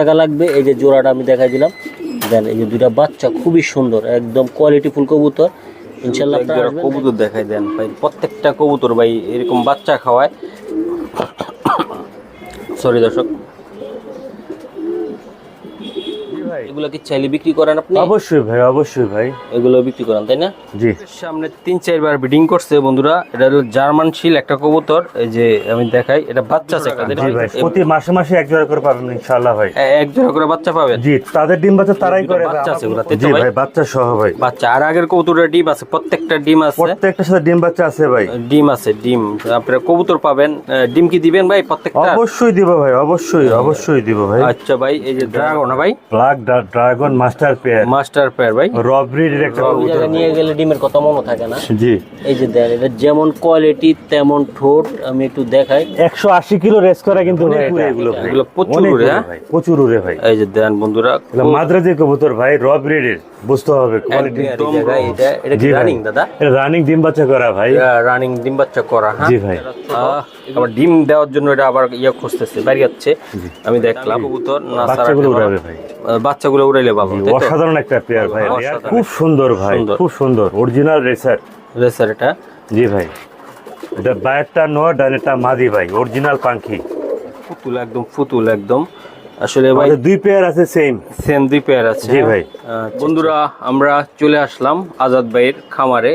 টাকা লাগবে। এই যে জোড়াটা আমি দেখাই দিলাম, দেন এই যে দুইটা বাচ্চা খুবই সুন্দর, একদম কোয়ালিটি ফুল কবুতর। ইনশাআল্লাহ আপনারা কবুতর দেখাই দেন ভাই, প্রত্যেকটা কবুতর ভাই এরকম বাচ্চা খাওয়ায়। সরি দর্শক, এগুলো কি চাইলে বিক্রি করেন আপনি? অবশ্যই ভাই, অবশ্যই ভাই, এগুলো বিক্রি করেন তাই না? জি। সামনে 3-4 বার ব্রিডিং করছে বন্ধুরা। এটা হলো জার্মান শিল একটা কবুতর। এই যে আমি দেখাই, এটা বাচ্চা আছে একটা। জি ভাই, প্রতি মাসে মাসে এক জোড়া করে পাবেন ইনশাআল্লাহ ভাই। এক জোড়া করে বাচ্চা পাবেন? জি, তাদের ডিম বাচ্চা তারাই করে। বাচ্চা আছে ওগুলাতে জি ভাই, বাচ্চা সহ ভাই। বাচ্চা আর আগের কবুতরের ডিম আছে, প্রত্যেকটা ডিম আছে, প্রত্যেকটার সাথে ডিম বাচ্চা আছে ভাই। ডিম আছে, ডিম। আপনারা কবুতর পাবেন, ডিম কি দিবেন ভাই প্রত্যেকটা? অবশ্যই দিব ভাই, অবশ্যই অবশ্যই দিব ভাই। আচ্ছা ভাই, এই যে ড্রাগন ভাই, ব্ল্যাক ড্রাগন মাস্টার পেয়ার ভাই, র ব্রিডের একটা কবুতর নিয়ে গেলে ডিমের কথা মনে থাকে না। জি। এই যে দেন, এটা যেমন কোয়ালিটি তেমন ঠোঁট। আমি একটু দেখাই, 180 কিলো রেস করা কিন্তু ভাই। এগুলো প্রচুর উড়ে, হ্যাঁ প্রচুর উড়ে ভাই। এই যে দেন বন্ধুরা, মাদ্রাজি কবুতর ভাই, র ব্রিডের, বুঝতে হবে কোয়ালিটি। এটা কি রানিং দাদা? এটা রানিং ডিম বাচ্চা করা ভাই। রানিং ডিম বাচ্চা করা, হ্যাঁ জি ভাই। আবার ডিম দেওয়ার জন্য এটা আবার খুঁজতেছে, বাইরে যাচ্ছে। আমি দেখলাম কবুতর না, বাচ্চাগুলো উড়াবে ভাই, বাচ্চাগুলো উড়াইলে ভালো। অসাধারণ একটা পেয়ার ভাই, খুব সুন্দর ভাই, খুব সুন্দর অরিজিনাল রেসার। এটা জি ভাই, এটা বায়ারটা নর, ডানেরটা মাদি ভাই, অরিজিনাল পাখি, ফুতুল একদম, ফুতুল একদম। আসলে ভাই দুই পেয়ার আছে, সেম দুই পেয়ার আছে। জি ভাই। বন্ধুরা, আমরা চলে আসলাম আজাদ ভাইয়ের খামারে।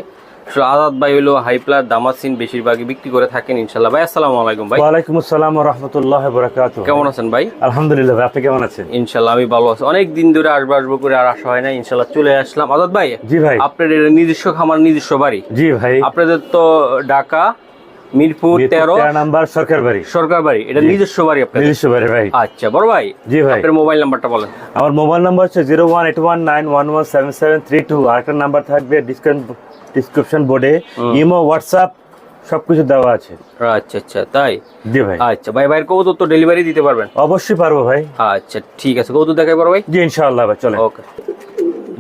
আজাদ ভাই হলো হাইপ্লার দামাসিন বেশিরভাগই বিক্রি করে থাকেন ইনশাআল্লাহ। ভাই আসসালামু আলাইকুম। ভাই ওয়ালাইকুম আসসালাম ওয়া রাহমাতুল্লাহি ওয়া বারাকাতুহু। কেমন আছেন ভাই? আলহামদুলিল্লাহ ভাই, আপনি কেমন আছেন? ইনশাআল্লাহ আমি ভালো আছি। অনেক দিন ধরে আসবো করে আর আসা হয় না, ইনশাআল্লাহ চলে আসলাম। আজাদ ভাই, জি ভাই, আপনার নিজস্ব খামার, নিজস্ব বাড়ি? জি ভাই। আপনাদের তো ঢাকা মিরপুর 13 নাম্বার সরকার বাড়ি, এটা নিজস্ব বাড়ি আপনাদের? নিজস্ব বাড়ি ভাই। আচ্ছা বড় ভাই, জি ভাই, আপনার মোবাইল নাম্বারটা বলেন। আমার মোবাইল নাম্বার হচ্ছে 01819117732। আরেকটা নাম্বার থাকবে ডিসক্রিপশন বোর্ডে, ইমো, হোয়াটসঅ্যাপ সবকিছু দেওয়া আছে। আচ্ছা আচ্ছা, তাই? জি ভাই। আচ্ছা ভাই, ভাইয়ের কবুতর তো ডেলিভারি দিতে পারবেন? অবশ্যই পারবো ভাই। আচ্ছা ঠিক আছে, কবুতর দেখাই বড় ভাই। জি ইনশাআল্লাহ ভাই, চলেন। ওকে।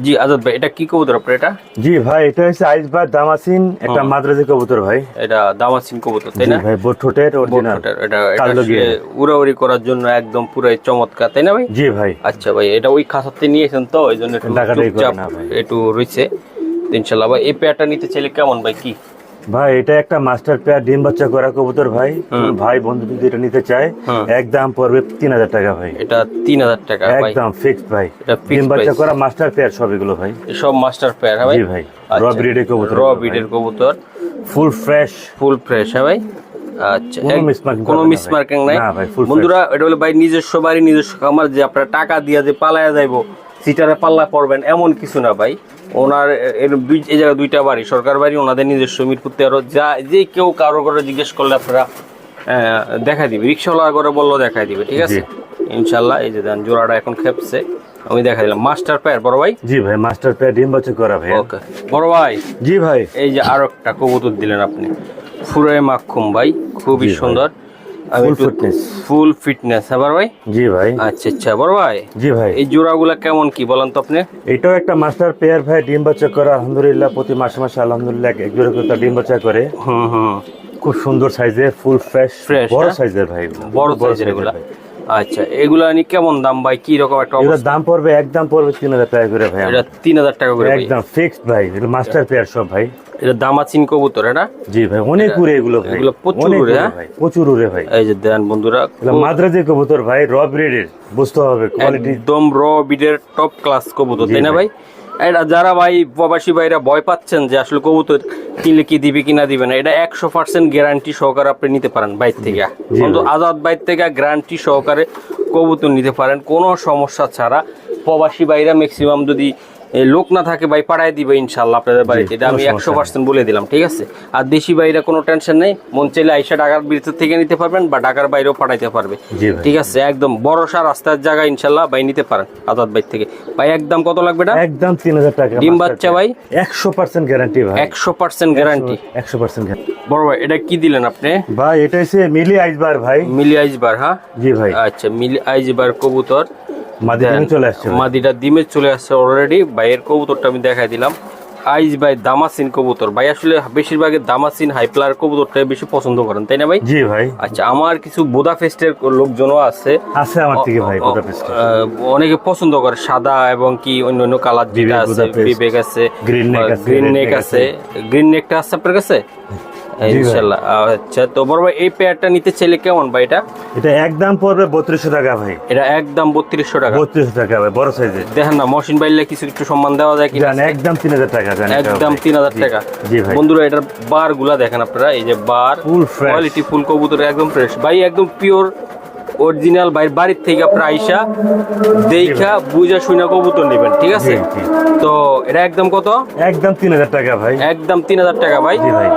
জি আজাদ ভাই, এটা কি কবুতর আপনার? এটা জি ভাই, এটা হচ্ছে আইসবার দামাসিন, একটা মাদ্রাজি কবুতর ভাই। এটা দামাসিন কবুতর তাই না? জি ভাই, ঠোঁটের অরিজিনাল। এটা উড়াউড়ি করার জন্য একদম পুরাই চমৎকার তাই না ভাই? জি ভাই। আচ্ছা ভাই, এটা ওই খাঁচাতে নিয়েছেন তো, এই জন্য একটু রয়েছে ইনশাআল্লাহ। ভাই এই পেয়ারটা নিতে চাইলে কেমন ভাই? কি ভাই, এটা একটা মাস্টার পেয়ার ডিম বাচ্চা করা কবুতর ভাই। ভাই বন্ধু যদি এটা নিতে চায়, একদম পড়বে 3000 টাকা ভাই। এটা 3000 টাকা ভাই, একদম ফিক্সড ভাই। এটা ডিম বাচ্চা করা মাস্টার পেয়ার সব এগুলো ভাই, সব মাস্টার পেয়ার। হ্যাঁ ভাই। জি ভাই, র ব্রিডের কবুতর, ফুল ফ্রেশ হ্যাঁ ভাই। আচ্ছা, কোনো মিসমার্কিং নাই বন্ধুরা। এটা হলো ভাই নিজস্ব বাড়ি, নিজস্ব খামার। যে আপনারা টাকা দিয়ে যে পালায়া যাইবো, সিটারে পাল্লা পড়বেন এমন কিছু না ভাই। ওনার এই জায়গায় দুইটা বাড়ি, সরকার বাড়ি, ওনাদের নিজস্ব মিরপুর 13। যে কেউ কারো করে জিজ্ঞেস করলে আপনারা দেখা দিবে, রিক্সাওয়ালা করে বললেও দেখাই দিবে, ঠিক আছে ইনশাল্লাহ। এই যে দেন জোড়াটা এখন খেপছে, আমি দেখা দিলাম। মাস্টার পেয়ার বড় ভাই? জি ভাই, মাস্টার পেয়ার ডিম বাচ্চা করা ভাই। ওকে বড় ভাই। জি ভাই, এই যে আরো একটা কবুতর দিলেন আপনি, ফুরে মাখুম ভাই, খুবই সুন্দর, ফুল ফিটনেস। হ্যাঁ বড় ভাই? জি ভাই। আচ্ছা আচ্ছা বড় ভাই। জি ভাই, এই জোড়াগুলা কেমন কি বলেন তো আপনি? এটাও একটা মাস্টার পেয়ার ভাই, ডিম বাচ্চা করা আলহামদুলিল্লাহ। প্রতি মাসে মাসে আলহামদুলিল্লাহ এক জোড়া করে ডিম বাচ্চা করে। খুব সুন্দর সাইজের, ফুল ফ্রেশ, বড় সাইজের ভাই, বড় সাইজের এগুলা। আচ্ছা, এগুলা নি কেমন দাম ভাই? কি রকম একটা অবস্থা? দাম পড়বে, একদম পড়বে 3000 টাকা করে ভাই। এটা 3000 টাকা করে একদম ফিক্সড ভাই। এটা মাস্টার পেয়ার সব ভাই। এটা দামাচিন কবুতর এটা? জি ভাই, অনেক উড়ে এগুলো ভাই, এগুলো প্রচুর উড়ে। হ্যাঁ প্রচুর উড়ে ভাই। এই যে দেন বন্ধুরা, মাদ্রাজি কবুতর ভাই, র ব্রিডের, বুঝতে হবে কোয়ালিটি, একদম র ব্রিডের টপ ক্লাস কবুতর তাই না ভাই? এটা যারা ভাই প্রবাসী ভাইরা ভয় পাচ্ছেন যে আসলে কবুতর কিনলে কি দিবে কিনা দিবে না, এটা 100% গ্যারান্টি সহকারে আপনি নিতে পারেন বাইর থেকে। কিন্তু আজাদ বাইর থেকে গ্যারান্টি সহকারে কবুতর নিতে পারেন কোনো সমস্যা ছাড়া। প্রবাসী ভাইরা ম্যাক্সিমাম যদি লোক না থাকে ভাই পাঠাই দিবে ইনশাল্লাহ আপনাদের বাড়িতে, এটা আমি 100% বলে দিলাম, ঠিক আছে? আর দেশি ভাইরা কোনো টেনশন নেই, মন চাইলে আইসা ঢাকার ভিতর থেকে নিতে পারবেন বা ঢাকার বাইরেও পাঠাইতে পারবে, ঠিক আছে? একদম ভরসা রাস্তার জায়গা ইনশাল্লাহ ভাই নিতে পারেন আজাদ ভাই থেকে। ভাই একদম কত লাগবে? এটা একদম 3000 টাকা। ডিম বাচ্চা ভাই 100% গ্যারান্টি ভাই, 100% গ্যারান্টি, 100% গ্যারান্টি। বড় ভাই এটা কি দিলেন আপনি ভাই? এটা হচ্ছে মিলি আইসবার ভাই। মিলি আইসবার? হ্যাঁ জি ভাই। আচ্ছা, মিলি আইসবার কবুতর, মাদিটা চলে আসছে, মাদিটা ডিমে চলে আসছে অলরেডি। ভাইয়ের কবুতরটা আমি দেখাই দিলাম, আইজ ভাই দামাসিন কবুতর ভাই আসলে বেশিরভাগ দামাসিন হাইপ্লার কবুতরটাই বেশি পছন্দ করেন তাই না ভাই? জি ভাই। আচ্ছা আমার কিছু বুদাপেস্টের লোকজনও আছে আমার থেকে ভাই বুদাপেস্ট অনেকে পছন্দ করে সাদা এবং কি অন্য অন্য কালার যেটা আছে বিবেক আছে গ্রিন নেক আছে গ্রিন নেকটা আছে আপনার কাছে ইনশাআল্লাহ। আচ্ছা তো বড় ভাই এই পেয়ারটা নিতে চাইলে কেমন ভাই এটা একদম পড়বে 3200 টাকা ভাই। এটা একদম 3200 টাকা। 3200 টাকা ভাই বড় সাইজের। দেখেন না মহসিন ভাইলে কিছু একটু সম্মান দেওয়া যায় কি একদম 3000 টাকা একদম 3000 টাকা। জি ভাই। বন্ধুরা এটার বার গুলা দেখেন আপনারা এই যে বার ফুল ফ্রেশ কোয়ালিটি ফুল কবুতর একদম ফ্রেশ ভাই একদম পিওর অরিজিনাল বাইরের বাড়ির থেকে আপনারা আইসা দেখা বুঝা শুনে কবুতর নেবেন ঠিক আছে? তো এটা একদম কত? একদম 3000 টাকা ভাই। একদম 3000 টাকা ভাই। জি ভাই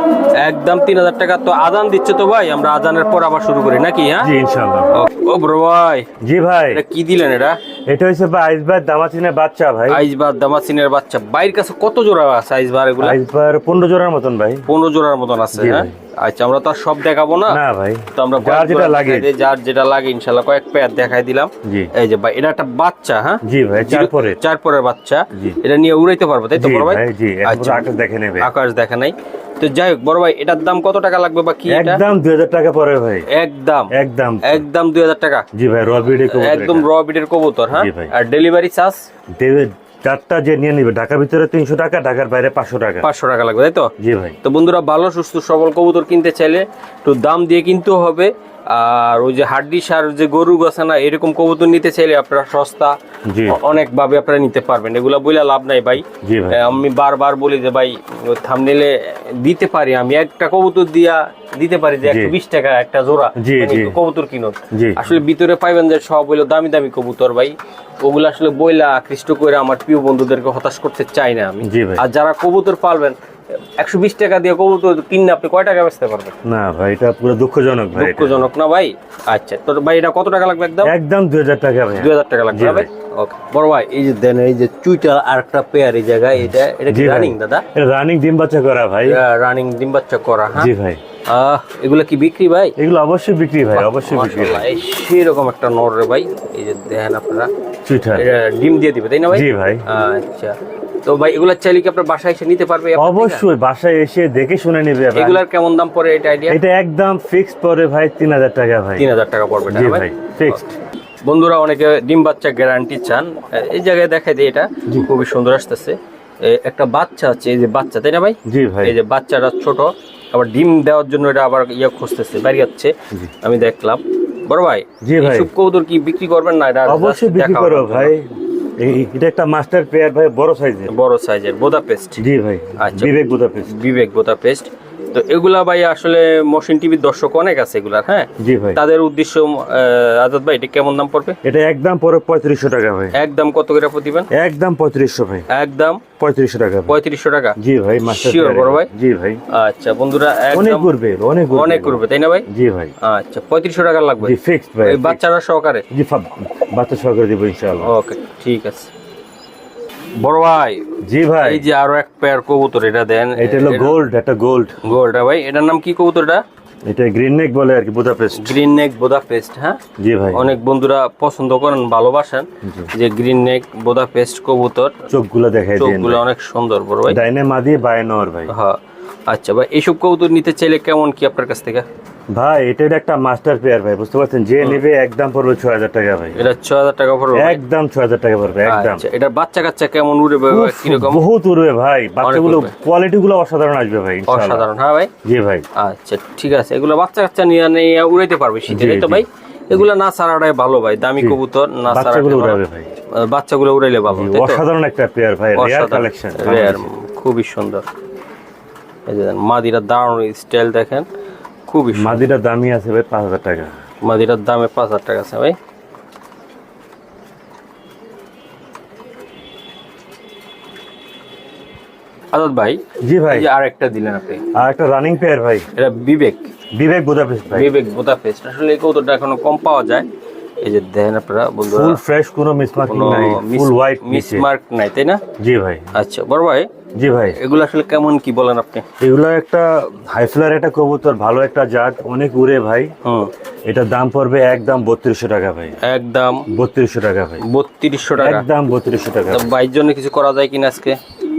একদম 3000 টাকা। তো আজান দিচ্ছে তো ভাই আমরা আজানের পর আবার শুরু করি নাকি? হ্যাঁ জি ইনশাআল্লাহ। ও বড় ভাই জি ভাই এটা কি দিলেন এটা? এটা হইছে ভাই আইসবার দামাচিনের বাচ্চা ভাই। আইসবার দামাচিনের বাচ্চা। বাইরের কাছে কত জোড়া আছে আইসবার এগুলা? আইসবার 15 জোড়ার মতন ভাই। 15 জোড়ার মতন আছে হ্যাঁ? আচ্ছা আমরা তো আর সব দেখাবো না না ভাই, তো আমরা যার যেটা লাগে যার যেটা লাগে ইনশাআল্লাহ কয়েক পেয়ার দেখাই দিলাম। এই যে ভাই এটা একটা বাচ্চা হ্যাঁ? জি ভাই চার পরের বাচ্চা। এটা নিয়ে উড়াইতে পারবো তাই তো বড় ভাই? জি আচ্ছা আকাশ দেখে নেবে। আকাশ দেখা নাই। তো যাই হোক বড় ভাই এটার দাম কত টাকা লাগবে বা কি? এটা একদম 2000 টাকা পড়বে ভাই। একদম একদম 2000 টাকা। জি ভাই র বিডের কবুতর একদম র বিডের কবুতর হ্যাঁ? জি ভাই। আর ডেলিভারি চার্জ চারটা যে নিয়ে নিবে ঢাকার ভিতরে 300 টাকা, ঢাকার বাইরে 500 টাকা। 500 টাকা লাগবে তাই তো? জি ভাই। তো বন্ধুরা ভালো সুস্থ সবল কবুতর কিনতে চাইলে একটু দাম দিয়ে কিনতেও হবে। আর ওই যে হাড্ডি সার যে গরু আছে না এরকম কবুতর নিতে চাইলে আপনারা সস্তা অনেক ভাবে আপনারা নিতে পারবেন। এগুলা বইলা লাভ নাই ভাই। আমি বারবার বলি যে ভাই থাম্বনেইলে দিতে পারি আমি একটা কবুতর দিয়া দিতে পারি যে 120 টাকা একটা জোড়া কবুতর কিনুন। আসলে ভিতরে পাইবেন যে সব হইলো দামি দামি কবুতর ভাই। ওগুলো আসলে বইলা আকৃষ্ট করে আমার প্রিয় বন্ধুদেরকে হতাশ করতে চাই না আমি। আর যারা কবুতর পালবেন 120 টাকা দিয়ে কবুতর কিনলে আপনি কয় টাকা বেচতে পারবেন? না ভাই এটা পুরো দুঃখজনক ভাই। দুঃখজনক না ভাই? আচ্ছা তো ভাই এটা কত টাকা লাগবে? একদম 2000 টাকা ভাই। 2000 টাকা লাগবে ভাই। ওকে বড় ভাই এই যে দেন এই যে চুইটার আরেকটা পেয়ার এই জায়গায় এটা কি রানিং দাদা? এটা রানিং ডিম বাচ্চা করা ভাই। রানিং ডিম বাচ্চা করা হ্যাঁ? জি ভাই। এগুলা কি বিক্রি ভাই? এগুলো অবশ্যই বিক্রি ভাই, অবশ্যই বিক্রি ভাই। সেরকম একটা নর রে ভাই এই যে দেখেন আপনারা চুইটার এটা ডিম দিয়ে দিবে তাই না ভাই? জি ভাই। আচ্ছা তো ভাই এগুলা চাইলে কি আপনার বাসায় এসে নিতে পারবে? অবশ্যই বাসায় এসে দেখে শুনে নেবে ভাই। এগুলার কেমন দাম পড়ে এটা আইডিয়া? এটা একদম ফিক্সড পড়ে ভাই 3000 টাকা ভাই। 3000 টাকা পড়বে জি ভাই ফিক্সড। বন্ধুরা অনেকে ডিম বাচ্চা গ্যারান্টি চান, এই জায়গায় দেখাই দিই এটা খুবই সুন্দর আসতেছে। একটা বাচ্চা আছে এই যে বাচ্চা তাই না ভাই? জি ভাই। এই যে বাচ্চাটা ছোট আবার ডিম দেওয়ার জন্য এটা আবার খুঁজতেছে বাইরে যাচ্ছে আমি দেখলাম। বড় ভাই জি ভাই সব কবুতর কি বিক্রি করবেন না? এটা অবশ্যই বিক্রি করব ভাই। এটা একটা মাস্টার পেয়ার ভাই, বড় সাইজের বুদাপেস্ট। জি ভাই। আচ্ছা বিবেক বুদাপেস্ট। তো এগুলা ভাই আসলে মহসিন টিভির দর্শক অনেক আছে এগুলার হ্যাঁ? জি ভাই। তাদের উদ্দেশ্য আজাদ ভাই এটা কেমন দাম পড়বে? এটা একদম পড়ে 3500 টাকা ভাই। একদম কত করে দিবেন? একদম 3500 ভাই। একদম 3500 টাকা। 3500 টাকা? জি ভাই মাস্টার শিওর বড় ভাই? জি ভাই। আচ্ছা বন্ধুরা অনেক করবে তাই না ভাই? জি ভাই। আচ্ছা 3500 টাকা লাগবে? জি ফিক্সড ভাই। এই বাচ্চারা সহকারে? জি বাচ্চা সহকারে দিব ইনশাআল্লাহ। ওকে ঠিক আছে বড় ভাই। জি ভাই এই যে আরো এক পেয়ার কবুতর এটা দেন। এটা হলো গোল্ড, এটা গোল্ড ভাই। এটার নাম কি কবুতরটা? এটা গ্রিন নেক বলে আর কি, বুদাপেস্ট। গ্রিন নেক বুদাপেস্ট হ্যাঁ? জি ভাই। অনেক বন্ধুরা পছন্দ করেন ভালোবাসেন যে গ্রিন নেক বুদাপেস্ট কবুতর। চোখগুলো দেখাই দেন, চোখগুলো অনেক সুন্দর বড় ভাই। ডাইনে মাদি বায়ে নর ভাই। হ্যাঁ আচ্ছা ভাই এইসব কবুতর নিতে চাইলে কেমন কি আপনার কাছ থেকে? ভাই এটা একটা মাস্টার পেয়ার ভাই, বুঝতে পারছেন? যে নেবে একদম পড়বে 6000 টাকা ভাই। এটা 6000 টাকা পড়বে? একদম 6000 টাকা পড়বে একদম। আচ্ছা এটা বাচ্চা কাচ্চা কেমন উড়বে কি রকম? বহুত উড়বে ভাই, বাচ্চাগুলো কোয়ালিটি গুলো অসাধারণ আসবে ভাই ইনশাআল্লাহ। অসাধারণ হ্যাঁ ভাই? জি ভাই। আচ্ছা ঠিক আছে এগুলো বাচ্চা কাচ্চা নিয়ে উড়াইতে পারবে শীতে তো ভাই? এগুলো না ছাড়াটাই ভালো ভাই, দামি কবুতর না ছাড়াটাই উড়াবে ভাই। বাচ্চাগুলো উড়াইলে ভালো। অসাধারণ একটা পেয়ার ভাই, রেয়ার কালেকশন, রেয়ার খুবই সুন্দর। এই যে মাদিরা দারুণ স্টাইল দেখেন, খুবই মাদিরার দামই আছে ভাই 5000 টাকা। মাদিরার দামে 5000 টাকা আছে ভাই। আজাদ ভাই জি ভাই এই আরেকটা দিলেন আপনি, আরেকটা রানিং পেয়ার ভাই। এটা বিবেক বুদাপেস্ট ভাই। বিবেক বুদাপেস্ট আসলে এই কবুতরটা এখনো কম পাওয়া যায়। এই যে দেখেন আপনারা বন্ধুরা ফুল ফ্রেশ, কোনো মিসমার্কিং নাই, ফুল হোয়াইট, মিসমার্ক নাই তাই না? জি ভাই। আচ্ছা বড় ভাই জি ভাই এগুলো আসলে কেমন কি বলেন আপনি? এগুলো একটা হাইফ্লার একটা কবুতর, ভালো একটা জাত, অনেক উড়ে ভাই। এটার দাম পড়বে একদম 3200 টাকা ভাই। একদম 3200 টাকা ভাই। 3200 টাকা? একদম 3200 টাকা। ভাইয়ের জন্য কিছু করা যায় কিনা আজকে?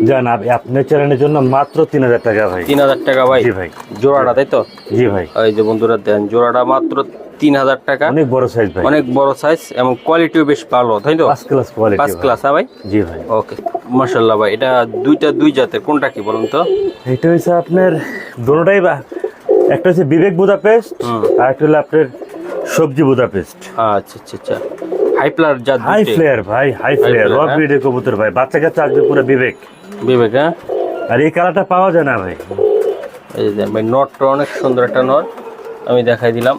জান আপনার চ্যানেলের জন্য মাত্র 3000 টাকা ভাই। 3000 টাকা ভাই? জি ভাই। জোড়াটা তাই তো? জি ভাই। এই যে বন্ধুরা দেন, জোড়াটা মাত্র 3000 টাকা। অনেক বড় সাইজ ভাই, অনেক বড় সাইজ এবং কোয়ালিটিও বেশ ভালো, তাই তো? First class quality. First class, হ্যাঁ ভাই? জি ভাই। ওকে, মাশাআল্লাহ ভাই। এটা দুই জাতের, কোনটা কি বলুন তো? এটা হচ্ছে আপনার দুটোটাই, একটা হচ্ছে বিবেক বুদাপেস্ট আর একটা হলো আপনার সবজি বুদাপেস্ট। আচ্ছা আচ্ছা আচ্ছা। হাই প্লার জাত, হাই ফ্লেয়ার ভাই, হাই ফ্লেয়ার র ব্রিডের কবুতর ভাই। বাচ্চা কাচ্চা আসবে পুরো বিবেক। বিবেক, হ্যাঁ। আর এই কালারটা পাওয়া যায় না ভাই। এই যে ভাই, নটটা অনেক সুন্দর একটা নট, আমি দেখাই দিলাম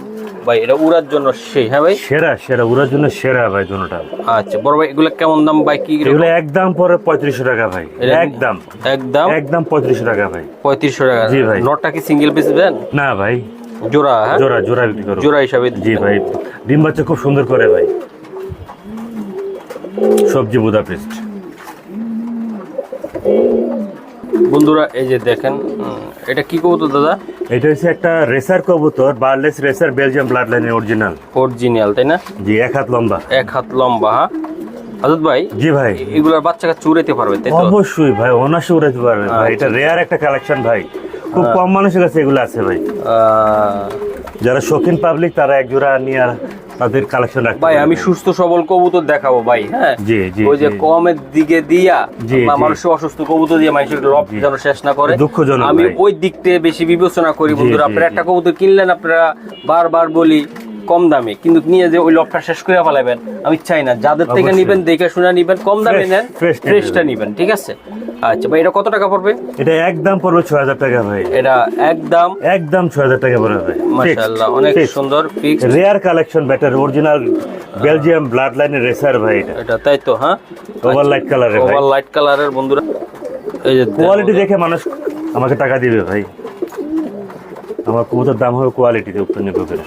ভাই। এটা উড়ার জন্য সেই, হ্যাঁ ভাই? সেরা সেরা, উড়ার জন্য সেরা ভাই দুটোটা। আচ্ছা বড় ভাই, এগুলো কেমন দাম ভাই? কি এগুলো একদম পরে 3500 টাকা ভাই। একদম একদম একদম 3500 টাকা ভাই। 3500 টাকা? জি ভাই। নটটা কি সিঙ্গেল পিস দেন? না ভাই, জোড়া? হ্যাঁ, জোড়া জোড়া বিক্রি করো। জোড়া হিসাবে? জি ভাই। ডিম বাচ্চা খুব সুন্দর করে ভাই। সবজি বুদাপেস্ট। বন্ধুরা এই যে দেখেন, এটা কি কবুতর দাদা? এটা হচ্ছে একটা রেসার কবুতর, বার্লেস রেসার, বেলজিয়াম ব্লাড লাইনের অরিজিনাল। অরিজিনাল, তাই না? জি, 1 হাত লম্বা। 1 হাত লম্বা, হ্যাঁ। আজাদ ভাই, জি ভাই। এগুলার বাচ্চাকে চুরাইতে পারবে, তাই তো? অবশ্যই ভাই, অনায়াসে উড়াইতে পারবে ভাই। এটা রেয়ার একটা কালেকশন ভাই, খুব কম মানুষের কাছে এগুলো আছে ভাই। যারা শৌখিন পাবলিক তারা এক জোড়া নিয়ে আর তাদের কালেকশন রাখতে ভাই। পারবে। আমি সুস্থ সবল কবুতর দেখাবো ভাই, হ্যাঁ। জি জি। ওই যে কমের দিকে দিয়া জি, বা জি। মানুষের অসুস্থ কবুতর দিয়ে মানুষের লব যেন শেষ না করে, দুঃখজনক আমি ভাই। ওই দিকতে বেশি বিবেচনা করি বন্ধুরা। জি, আপনারা জি। একটা কবুতর কিনলেন, আপনারা বারবার বলি কম দামে, কিন্তু নিয়ে যে ওই লবটা শেষ করে ফেলাবেন আমি চাই না। যাদের থেকে অবশ্যই। নিবেন দেখে শুনে নিবেন, কম দামে নেন, fresh নিয়ে ফ্রেশটা নিবেন, ঠিক আছে? আচ্ছা ভাই, এটা কত টাকা পড়বে? এটা একদম পড়বে 6000 টাকা ভাই। এটা একদম একদম 6000 টাকা পড়বে ভাই। মাশাআল্লাহ, অনেক সুন্দর fix rare collection, batter original Belgium blood লাইনের রেসার ভাই। এটা এটা, তাই তো? হ্যাঁ, ওভার লাইট কালারের ভাই। ওভার লাইট কালারের বন্ধুরা। এই যে কোয়ালিটি দেখে মানুষ আমাকে টাকা দিবে ভাই। আমার কবুতর দাম হবে কোয়ালিটিতে উপর নির্ভর করে।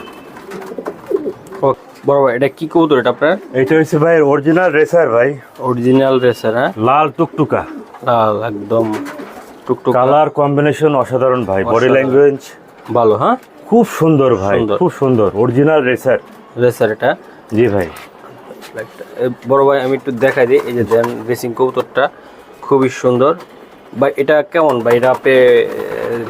বড় ভাই, এটা কি কবুতর এটা আপনার? এটা হচ্ছে ভাই অরিজিনাল রেসার ভাই। অরিজিনাল রেসার, হ্যাঁ। লাল টুকটুকা, লাল একদম টুকটুক কালার কম্বিনেশন অসাধারণ ভাই। বডি অসাধারণ। ল্যাঙ্গুয়েজ ভালো, হ্যাঁ। খুব সুন্দর ভাই, সুন্দর। খুব সুন্দর অরিজিনাল রেসার। রেসার এটা? জি ভাই। বড় ভাই আমি একটু দেখাই দিই। এই যে দেন রেসিং কবুতরটা খুবই সুন্দর ভাই। এটা কেমন ভাই? এটা আপনি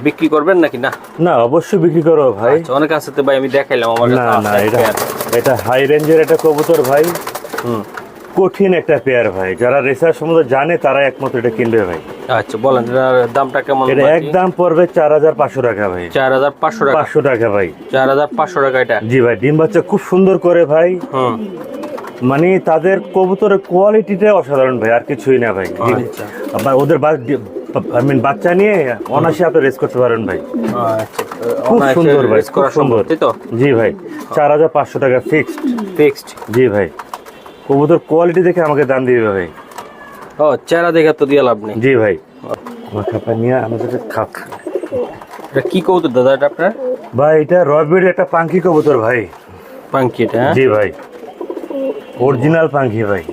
বিক্রি করবেন নাকি? না না, অবশ্যই বিক্রি করো ভাই। আচ্ছা, অনেক আছে তো ভাই, আমি দেখাইলাম আমার না কাছে না, আছে এটা pair। এটা হাই রেঞ্জের একটা কবুতর ভাই। কঠিন একটা পেয়ার ভাই। যারা রেসার সম্বন্ধে জানে তারা একমাত্র এটা কিনবে ভাই। আচ্ছা বলেন, এটার দামটা কেমন? এটা একদম পড়বে 4500 টাকা ভাই। 4500 টাকা? 500 টাকা ভাই। 4500 টাকা এটা? জি ভাই। ডিম বাচ্চা খুব সুন্দর করে ভাই। মানে তাদের কবুতরের কোয়ালিটিটা অসাধারণ ভাই, আর কিছুই না ভাই। আচ্ছা। আবার ওদের বাচ্চা নিয়ে অনায়াসে আপনি রেস করতে পারেন ভাই। আচ্ছা, খুব সুন্দর ভাই, রেস খুব করা সুন্দর। তাই তো? জি ভাই। 4500 টাকা ফিক্সড। ফিক্সড? জি ভাই। কবুতর কোয়ালিটি দেখে আমাকে দাম দিবে ভাই। ও, চেহারা দেখে তো দিয়ে লাভ নেই। জি ভাই। আমার খাপা নিয়ে আমাদের খাপ। এটা কি কবুতর দাদা এটা আপনার? ভাই এটা রবির একটা পাঙ্কি কবুতর ভাই। পাঙ্কি এটা? হ্যাঁ? জি ভাই। অরিজিনাল পাঙ্কি ভাই।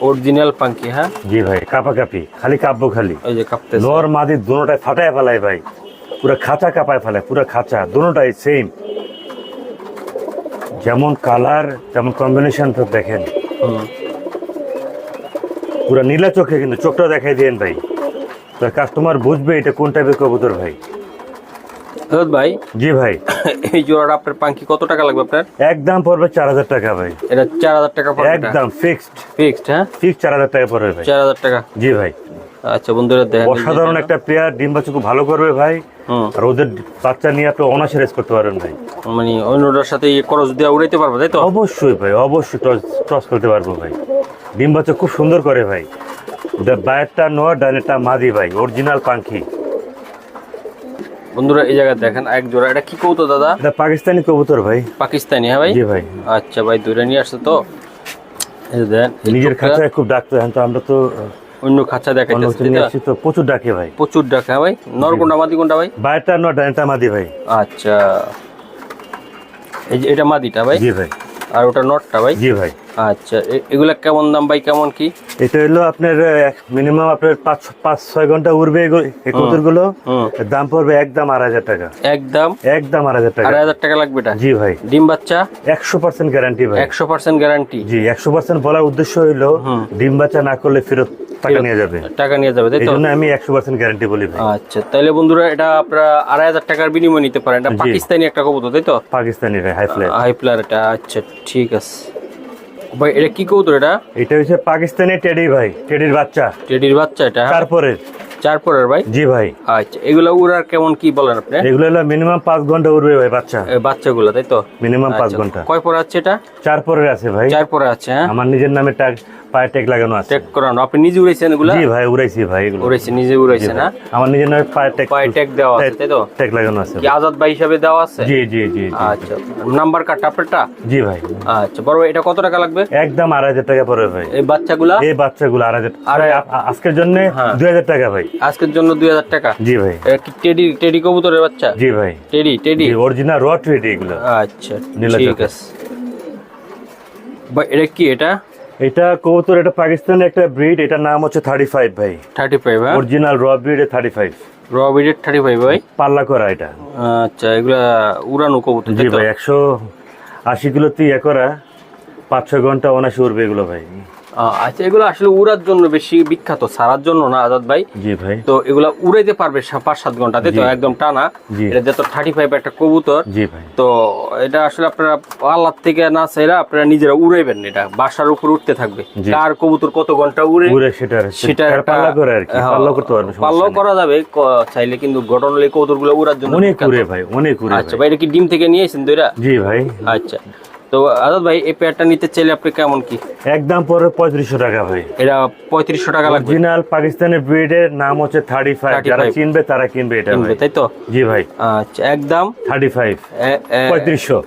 অরিজিনাল পাঙ্কি, হ্যাঁ। জি ভাই। কাপাকাপি, খালি কাব্য খালি। ওই যে কাঁপতেছে। নর মাদি দুটোটাই ফাটায় ফেলায় ভাই। পুরো খাঁচা কাপায় ফেলায়, পুরো খাঁচা, দুটোটাই সেম। যেমন কালার তেমন কম্বিনেশন তো দেখেন। পুরো নীলা চোখে, কিন্তু চোখটা দেখাই দেন ভাই, কাস্টমার বুঝবে এটা কোন টাইপের কবুতর ভাই। দাদা ভাই, জি ভাই। এই জোড়াটা আপনার পাঙ্কি কত টাকা লাগবে আপনার? একদম পড়বে 4000 টাকা ভাই। এটা 4000 টাকা পড়বে? একদম ফিক্সড। ফিক্সড, হ্যাঁ। ফিক্সড 4000 টাকা পড়বে ভাই। 4000 টাকা? জি ভাই। আচ্ছা বন্ধুরা দেখেন, অসাধারণ একটা পেয়ার। ডিম বাচ্চা খুব ভালো করবে ভাই। আর ওদের বাচ্চা নিয়ে আপনি অনায়াসে রেস করতে পারেন ভাই। মানে অন্যটার সাথে ক্রস দিয়ে উড়াইতে পারবে, তাই তো? অবশ্যই ভাই, অবশ্যই টস করতে পারবো ভাই। ডিম বাচ্চা খুব সুন্দর করে ভাই। বায়েরটা নর, ডানেরটা মাদি ভাই, অরিজিনাল পাঙ্কি। বন্ধুরা এই জায়গায় দেখেন এক জোড়া। এটা কি কবুতর দাদা? এটা পাকিস্তানি কবুতর ভাই। পাকিস্তানি, হ্যাঁ ভাই? জি ভাই। আচ্ছা ভাই, দূরে নিয়ে আসছে তো। এই যে দেন, নিজের খাঁচায় খুব ডাকতে হয়, তো আমরা তো অন্য খাঁচা দেখাইতেছি, নিয়ে আসছি তো প্রচুর ডাকে ভাই। প্রচুর ডাকে, হ্যাঁ ভাই? নর কোনটা মাদি কোনটা ভাই? বায়েরটা নর, ডানেরটা মাদি ভাই। আচ্ছা, এই যে এটা মাদিটা ভাই? জি ভাই। আর ওটা নটটা ভাই? জি ভাই। আচ্ছা, এগুলা কেমন দাম ভাই, কেমন কি? এটা হলো আপনার মিনিমাম আপনার 5-6 ঘন্টা উড়বে এই কবুতরগুলো। দাম পড়বে একদম 2500 টাকা। একদম? একদম 2500 টাকা। 2500 টাকা লাগবে এটা? জি ভাই। ডিম বাচ্চা? 100% গ্যারান্টি ভাই। 100% গ্যারান্টি? জি, 100% বলার উদ্দেশ্য হইলো ডিম বাচ্চা না করলে ফেরত টাকা নিয়ে যাবে, তাই তো? এইজন্য আমি 100% গ্যারান্টি বলি ভাই। আচ্ছা, তাহলে বন্ধুরা এটা আপনারা 2500 টাকার বিনিময়ে নিতে পারেন। এটা পাকিস্তানি একটা কবুতর, তাই তো? পাকিস্তানি হাই ফ্লায়ার এটা। আচ্ছা ঠিক আছে ভাই, এটা কি কবুতর? এটা হচ্ছে পাকিস্তানি টেডি ভাই, টেডির বাচ্চা এটা চার পরের ভাই। জি ভাই। আচ্ছা, এগুলা উড়ার কেমন কি বলেন আপনি? এগুলো হলো মিনিমাম 5 ঘন্টা উড়বে ভাই বাচ্চাগুলো, তাই তো? মিনিমাম 5 ঘন্টা। কয় পরে আছে এটা? 4 পরের আছে ভাই। 4 পরে আছে। হ্যাঁ, আমার নিজের নামে পায়ে ট্যাগ লাগানো আছে। ট্যাগ করানো? আপনি নিজে উড়াইছেন এগুলা? জি ভাই, উড়াইছি ভাই, এগুলো উড়াইছেন, নিজে উড়াইছেন না? আমার নিজের নামে পায়ে ট্যাগ দেওয়া আছে, তাই তো? ট্যাগ লাগানো আছে। কি আজাদ ভাই হিসাবে দেওয়া আছে? জি জি জি। আচ্ছা, নাম্বার কার্ডটা আপনারটা? জি ভাই। আচ্ছা বড় ভাই, এটা কত টাকা লাগবে? একদম 2500 টাকা পড়বে ভাই। এই বাচ্চাগুলা? 2500 আজকের জন্য 2000 টাকা ভাই। আজকের জন্য 2000 টাকা? জি ভাই। এটা কি টেডি কবুতরের বাচ্চা? জি ভাই। টেডি অরিজিনাল র টেডি এগুলো। আচ্ছা ঠিক আছে ভাই। এটা কবুতর, এটা পাকিস্তানের একটা ব্রিড, এটার নাম হচ্ছে 35 ভাই। 35? হ্যাঁ, অরিজিনাল র ব্রিড 35। র ব্রিড 35 ভাই, পাল্লা করা এটা। আচ্ছা, এগুলা উড়ানো কবুতর? জি ভাই, 180 কিলোতে করা, 5-6 ঘন্টা অনায়াসে উড়বে এগুলো ভাই। আচ্ছা, এগুলো আসলে উড়ার জন্য বেশি বিখ্যাত, সারার জন্য না আজাদ ভাই? জি ভাই। তো এগুলা উড়াইতে পারবে 5-7 ঘন্টা, তাই তো? একদম টানা। এটা যেহেতু 35 একটা কবুতর। জি ভাই। তো এটা আসলে আপনারা আল্লাহ থেকে না চাইরা আপনারা নিজেরা উড়াইবেন, এটা বাসার উপর উঠতে থাকবে। কার কবুতর কত ঘন্টা উড়ে সেটা পাল্লা করে আর কি, পাল্লা করতে পারবে, পাল্লাও করা যাবে চাইলে, কিন্তু ঘটনালি কবুতরগুলো উড়ার জন্য অনেক উড়ে ভাই, অনেক উড়ে। আচ্ছা ভাই, এটা কি ডিম থেকে নিয়েছেন দুইটা? জি ভাই। আচ্ছা, তো আজাদ ভাই এই পেয়ারটা নিতে চাইলে আপনি কেমন কি? একদম পরে 3500 টাকা ভাই। এটা 3500 টাকা লাগবে। অরিজিনাল পাকিস্তানি ব্রিডের নাম হচ্ছে 35। যারা চিনবে তারা কিনবে এটা ভাই, তাই তো? জি ভাই। আচ্ছা, একদম 35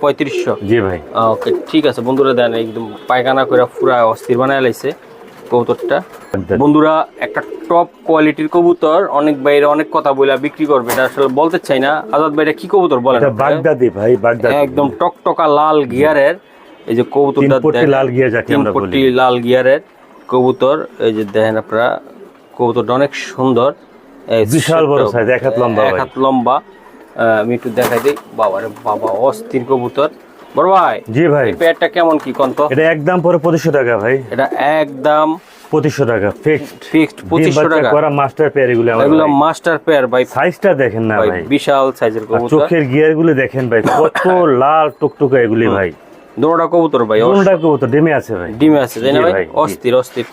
3500। জি ভাই। ওকে ঠিক আছে বন্ধুরা, দেন একদম পায়খানা করে পুরা অস্থির বানায় লাইছে কবুতরটা। বন্ধুরা, একটা টপ কোয়ালিটির কবুতর, অনেক বাইরে অনেক কথা বলে বিক্রি করবে, এটা আসলে বলতে চাই না। আজাদ ভাই, এটা কি কবুতর বলেন? এটা বাগদাদি ভাই, বাগদাদি। একদম টকটকা লাল গিয়ারের এই যে কবুতরটা, লাল গিয়ার যাকে আমরা বলি, লাল গিয়ারের কবুতর। এই যে দেখেন আপনারা, কবুতরটা অনেক সুন্দর, বিশাল বড় সাইজ, 1 হাত লম্বা। 1 হাত লম্বা। আমি একটু দেখাই দিই। বাবারে বাবা, অস্থির কবুতর। বড় ভাই। জি ভাই। এই পেয়ারটা কেমন কি কোন তো? এটা একদম পরে 2500 টাকা ভাই। এটা একদম 2500 টাকা ফিক্সড 2500 টাকা। করা মাস্টার পেয়ার এগুলো মাস্টার পেয়ার ভাই। সাইজটা দেখেন না ভাই, বিশাল সাইজের কবুতর। চোখের গিয়ার গুলো দেখেন ভাই, কত লাল টুকটুকে এগুলি ভাই। দোনোটা কবুতর ভাই, দোনোটা কবুতর ডিমে আছে ভাই, ডিমে আছে, তাই না ভাই? অস্থির অস্থির।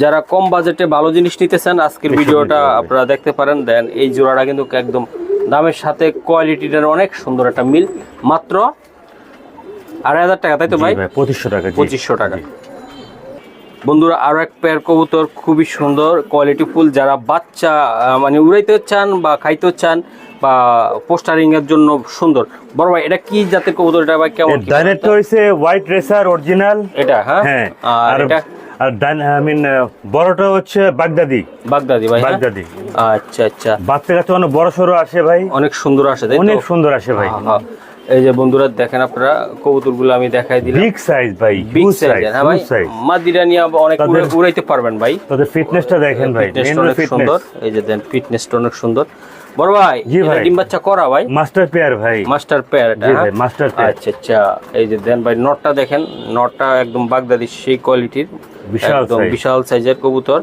যারা কম বাজেটে ভালো জিনিস নিতে চান, আজকের ভিডিওটা আপনারা দেখতে পারেন। দেন এই জোড়াটা কিন্তু একদম দামের সাথে কোয়ালিটিটার অনেক সুন্দর একটা মিল। মাত্র 2500 টাকা, তাই তো ভাই? 2500 টাকা। 2500 টাকা। বন্ধুরা, আরো এক পেয়ার কবুতর, খুবই সুন্দর কোয়ালিটি ফুল। যারা বাচ্চা মানে উড়াইতে চান বা খাইতে চান বা পোস্টারিং এর জন্য সুন্দর। বড় ভাই, এটা কি জাতের কবুতর? এটা ভাই কেমন? ডাইরেক্ট হইছে হোয়াইট রেসার অরিজিনাল এটা। হ্যাঁ, আর এটা বড়টা হচ্ছে বাগদাদি ভাই। বাগদাদি। আচ্ছা আচ্ছা। বাচ্চা কাছে অনেক বড় সড়ো আসে ভাই, অনেক সুন্দর আসে, অনেক সুন্দর আসে ভাই। এই যে বন্ধুরা দেখেন আপনারা, কবুতরগুলো আমি দেখাই দিলাম, বিগ সাইজ ভাই, বিগ সাইজ। হ্যাঁ ভাই, মাদিরা নিয়ে অনেক উড়াইতে পারবেন ভাই। তাদের ফিটনেসটা দেখেন ভাই, অনেক সুন্দর। এই যে দেন, ফিটনেসটা অনেক সুন্দর। বড় ভাই, এটা ডিম বাচ্চা করা ভাই? মাস্টার পেয়ার ভাই, মাস্টার পেয়ার এটা। ভাই মাস্টার পেয়ার। আচ্ছা আচ্ছা। এই যে দেন ভাই, নটটা দেখেন, নটটা একদম বাগদাদি সেই কোয়ালিটির, একদম বিশাল সাইজের কবুতর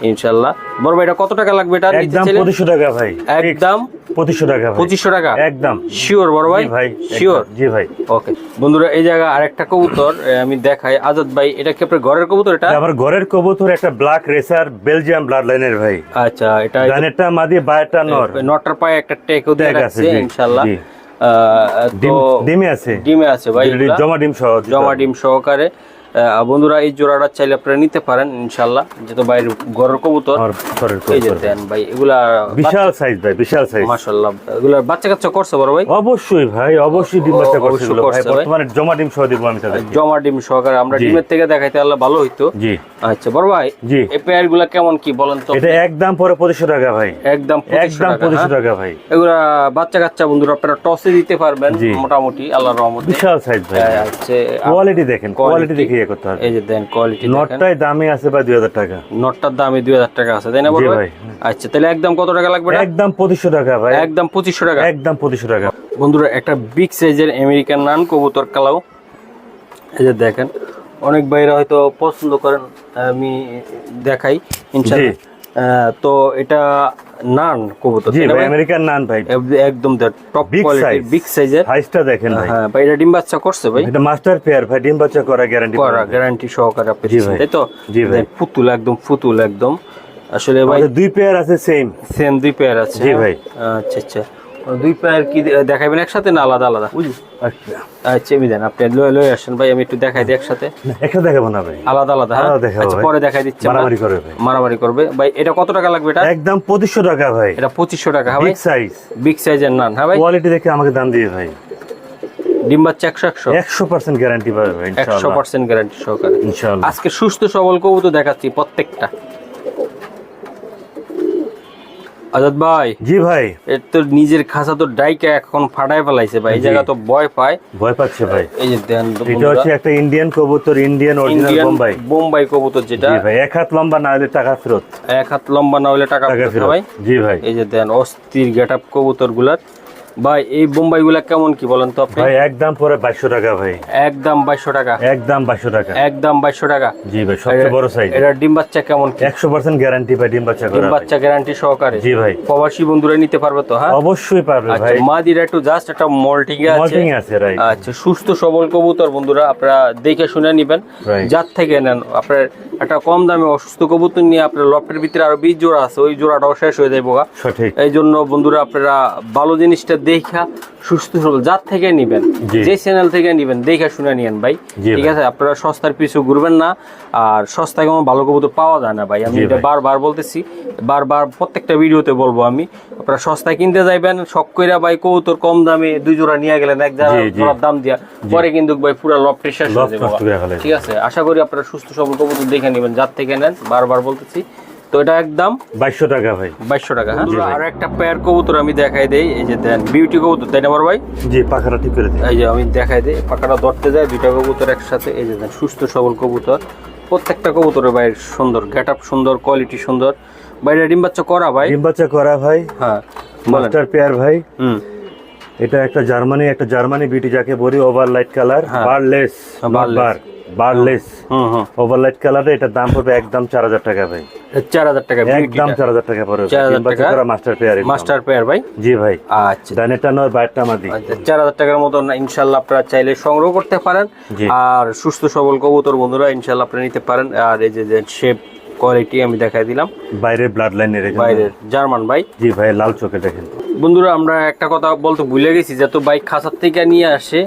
ইনশাআল্লাহ। বড় ভাই, এটা কত টাকা লাগবে? এটা একদম 2500 টাকা ভাই। একদম 2500 টাকা। 2500 টাকা একদম শিওর বড় ভাই? ভাই শিওর। জি ভাই। ওকে বন্ধুরা, এই জায়গা আরেকটা কবুতর আমি দেখাই। আজাদ ভাই, এটা কি আপনার ঘরের কবুতর? এটা আমার ঘরের কবুতর, একটা ব্ল্যাক রেসার বেলজিয়াম ব্লাড লাইনের ভাই। আচ্ছা, এটা ডানেরটা মাদি, বায়ারটা নর। নটটার পায়ে একটা টেকও দিয়ে রাখছে ইনশাআল্লাহ। ডিমে আছে, ডিমে আছে ভাই, জমা ডিম সহকারে। বন্ধুরা, এই জোড়াটা চাইলে আপনারা নিতে পারেন ইনশাআল্লাহ, যেহেতু ভাই ঘরের কবুতর। এই যে দেন ভাই, এগুলা বিশাল সাইজ ভাই, বিশাল সাইজ মাশাআল্লাহ। এগুলা বাচ্চা কাচ্চা করছে বড় ভাই? অবশ্যই ভাই, অবশ্যই ডিম বাচ্চা করছে ভাই। বর্তমানে জমা ডিম সহ দিব আমি তাদের, জমা ডিম সহকারে। আমরা ডিমের থেকে দেখাইতে আল্লাহ ভালো হইতো। জি। আচ্ছা বড় ভাই, জি, এই পেয়ারগুলা কেমন কি বলেন তো? এটা একদম পরে 2500 টাকা ভাই। একদম 2500 টাকা ভাই। এগুলা বাচ্চা কাচ্চা বন্ধুরা আপনারা টসে দিতে পারবেন মোটামুটি, আল্লাহর রহমতে। বিশাল সাইজ ভাই। আচ্ছা, কোয়ালিটি দেখেন, কোয়ালিটি দেখে ইয়ে করতে হবে। এই যে দেন কোয়ালিটি, নটটাই দামি আছে ভাই 2000 টাকা। নটটার দামই 2000 টাকা আছে, তাই না বড় ভাই? আচ্ছা, তাহলে একদম কত টাকা লাগবে? একদম 2500 টাকা ভাই। একদম 2500 টাকা। একদম 2500 টাকা। বন্ধুরা, একটা বিগ সাইজের আমেরিকান নান কবুতর কালাও, এই যে দেখেন, অনেক ভাইরা হয়তো পছন্দ করেন, আমি দেখাই ইনশাআল্লাহ। তো এটা নান কবুতর, জি ভাই, আমেরিকান নান ভাই, একদম টপ কোয়ালিটির বিগ সাইজের। সাইজটা দেখেন ভাই। হ্যাঁ ভাই, এটা ডিম বাচ্চা করছে ভাই? এটা মাস্টার পেয়ার ভাই, ডিম বাচ্চা করা গ্যারান্টি সহকারে আপনি দিচ্ছেন, তাই তো? জি ভাই, পুতুল একদম আসলে ভাই। দুই পেয়ার আছে, সেম দুই পেয়ার আছে। জি ভাই। আচ্ছা আচ্ছা, দুই পেয়ার কি দেখাবেন একসাথে না আলাদা আলাদা? আচ্ছা আমি দেন, আপনি লয়ে আসেন ভাই, আমি একটু দেখাই দিই একসাথে। একসাথে দেখাবো না ভাই, আলাদা আলাদা। আচ্ছা পরে দেখাই দিচ্ছি। মারামারি করবে ভাই। এটা কত টাকা লাগবে? এটা একদম 2500 টাকা ভাই। এটা 2500 টাকা ভাই, বিগ সাইজের নান। হ্যাঁ ভাই, কোয়ালিটি দেখে আমাকে দাম দিয়ে ভাই। ডিম বাচ্চা 100% গ্যারান্টি পাবে ভাই, ইনশাআল্লাহ 100% গ্যারান্টি সহকারে ইনশাআল্লাহ। আজকে সুস্থ সবল কবুতর দেখাচ্ছি প্রত্যেকটা। আজাদ ভাই। জি ভাই। এর তো নিজের খাঁচা তো ডাইকা এখন ফাটায় ফেলাইছে ভাই, এই জায়গা তো ভয় পাচ্ছে ভাই। এই যে দেন, এটা হচ্ছে একটা ইন্ডিয়ান কবুতর, ইন্ডিয়ান অরিজিনাল বোম্বাই কবুতর যেটা। জি ভাই, এক হাত লম্বা না হলে টাকা ফেরত। এক হাত লম্বা না হলে টাকা ফেরত ভাই। জি ভাই। এই যে দেন অস্থির গেটআপ কবুতর গুলার ভাই। এই বোম্বাই গুলা কেমন কি বলেন তো আপনি? ভাই একদম পরে 2200 টাকা ভাই। একদম 2200 টাকা। একদম 2200 টাকা। একদম 2200 টাকা। জি ভাই, সবচেয়ে বড় সাইজ। এটা ডিম বাচ্চা কেমন কি? 100% গ্যারান্টি ভাই, ডিম বাচ্চা করা। ডিম বাচ্চা গ্যারান্টি সহকারে। জি ভাই। প্রবাসী বন্ধুরা নিতে পারবে তো? হ্যাঁ অবশ্যই পারবে ভাই। আচ্ছা, মাদিরা একটু জাস্ট একটা মল্টিং আছে রাইট। আচ্ছা, সুস্থ সবল কবুতর বন্ধুরা, আপনারা দেখে শুনে নেবেন, যার থেকে নেন। আপনার একটা কম দামে অসুস্থ কবুতর নিয়ে আপনার লফটের ভিতরে আরো 20 জোড়া আছে, ওই জোড়াটাও শেষ হয়ে যাবে। সঠিক। এই জন্য বন্ধুরা আপনারা ভালো জিনিসটা দেখা সুস্থ সবল যার থেকে নিবেন, যে চ্যানেল থেকে নিবেন, দেখে শুনে নিয়েন ভাই, ঠিক আছে? আপনারা সস্তার পিছু ঘুরবেন না, আর সস্তায় কোনো ভালো কবুতর পাওয়া যায় না ভাই। আমি এটা বারবার বলতেছি, বারবার প্রত্যেকটা ভিডিওতে বলবো আমি। আপনারা সস্তায় কিনতে যাইবেন শখ কইরা ভাই, কবুতর কম দামে 2 জোড়া নিয়ে গেলেন এক জোড়ার দাম দিয়া, পরে কিন্তু ভাই পুরো লফটে শেষ হয়ে যাবে। ঠিক আছে, আশা করি আপনারা সুস্থ সবল কবুতর দেখে নেবেন, যার থেকে নেন, বারবার বলতেছি। তো এটা একদম 2200 টাকা ভাই। 2200 টাকা। হ্যাঁ, আর একটা পেয়ার কবুতর আমি দেখাই দেই, এই যে দেন বিউটি কবুতর, তাই না বড় ভাই? জি, পাখাটা ঠিক করে দিই। এই যে আমি দেখাই দেই, পাখাটা ধরতে যায়, দুইটা কবুতর একসাথে। এই যে দেন সুস্থ সবল কবুতর, প্রত্যেকটা কবুতরের ভাই সুন্দর গেটআপ, সুন্দর কোয়ালিটি, সুন্দর। বাইরে ডিম বাচ্চা করা ভাই? ডিম বাচ্চা করা ভাই। হ্যাঁ, মাস্টার পেয়ার ভাই। এটা একটা জার্মানি বিউটি যাকে বলি, ওভারলাইট কালার, বারলেস, বারলেস ওভারলাইট কালার। এটার দাম পড়বে একদম 4000 টাকা ভাই। 4000 টাকা একদম 4000 টাকা পড়বে। 4000 টাকা মাস্টার পেয়ার ভাই। জি ভাই। আচ্ছা, দানেটা নয়, বাইরটা মাদি। 4000 টাকার মতো ইনশাআল্লাহ আপনারা চাইলে সংগ্রহ করতে পারেন। আর সুস্থ সবল কবুতর বন্ধুরা ইনশাআল্লাহ আপনারা নিতে পারেন। আর এই যে শেপ কোয়ালিটি আমি দেখাই দিলাম, বাইরের ব্লাড লাইনের, বাইরের জার্মান ভাই। জি ভাই, লাল চোখে দেখেন বন্ধুরা। আমরা একটা কথা বলতে ভুলে গেছি, যত বাইক খাঁচার থেকে নিয়ে আসে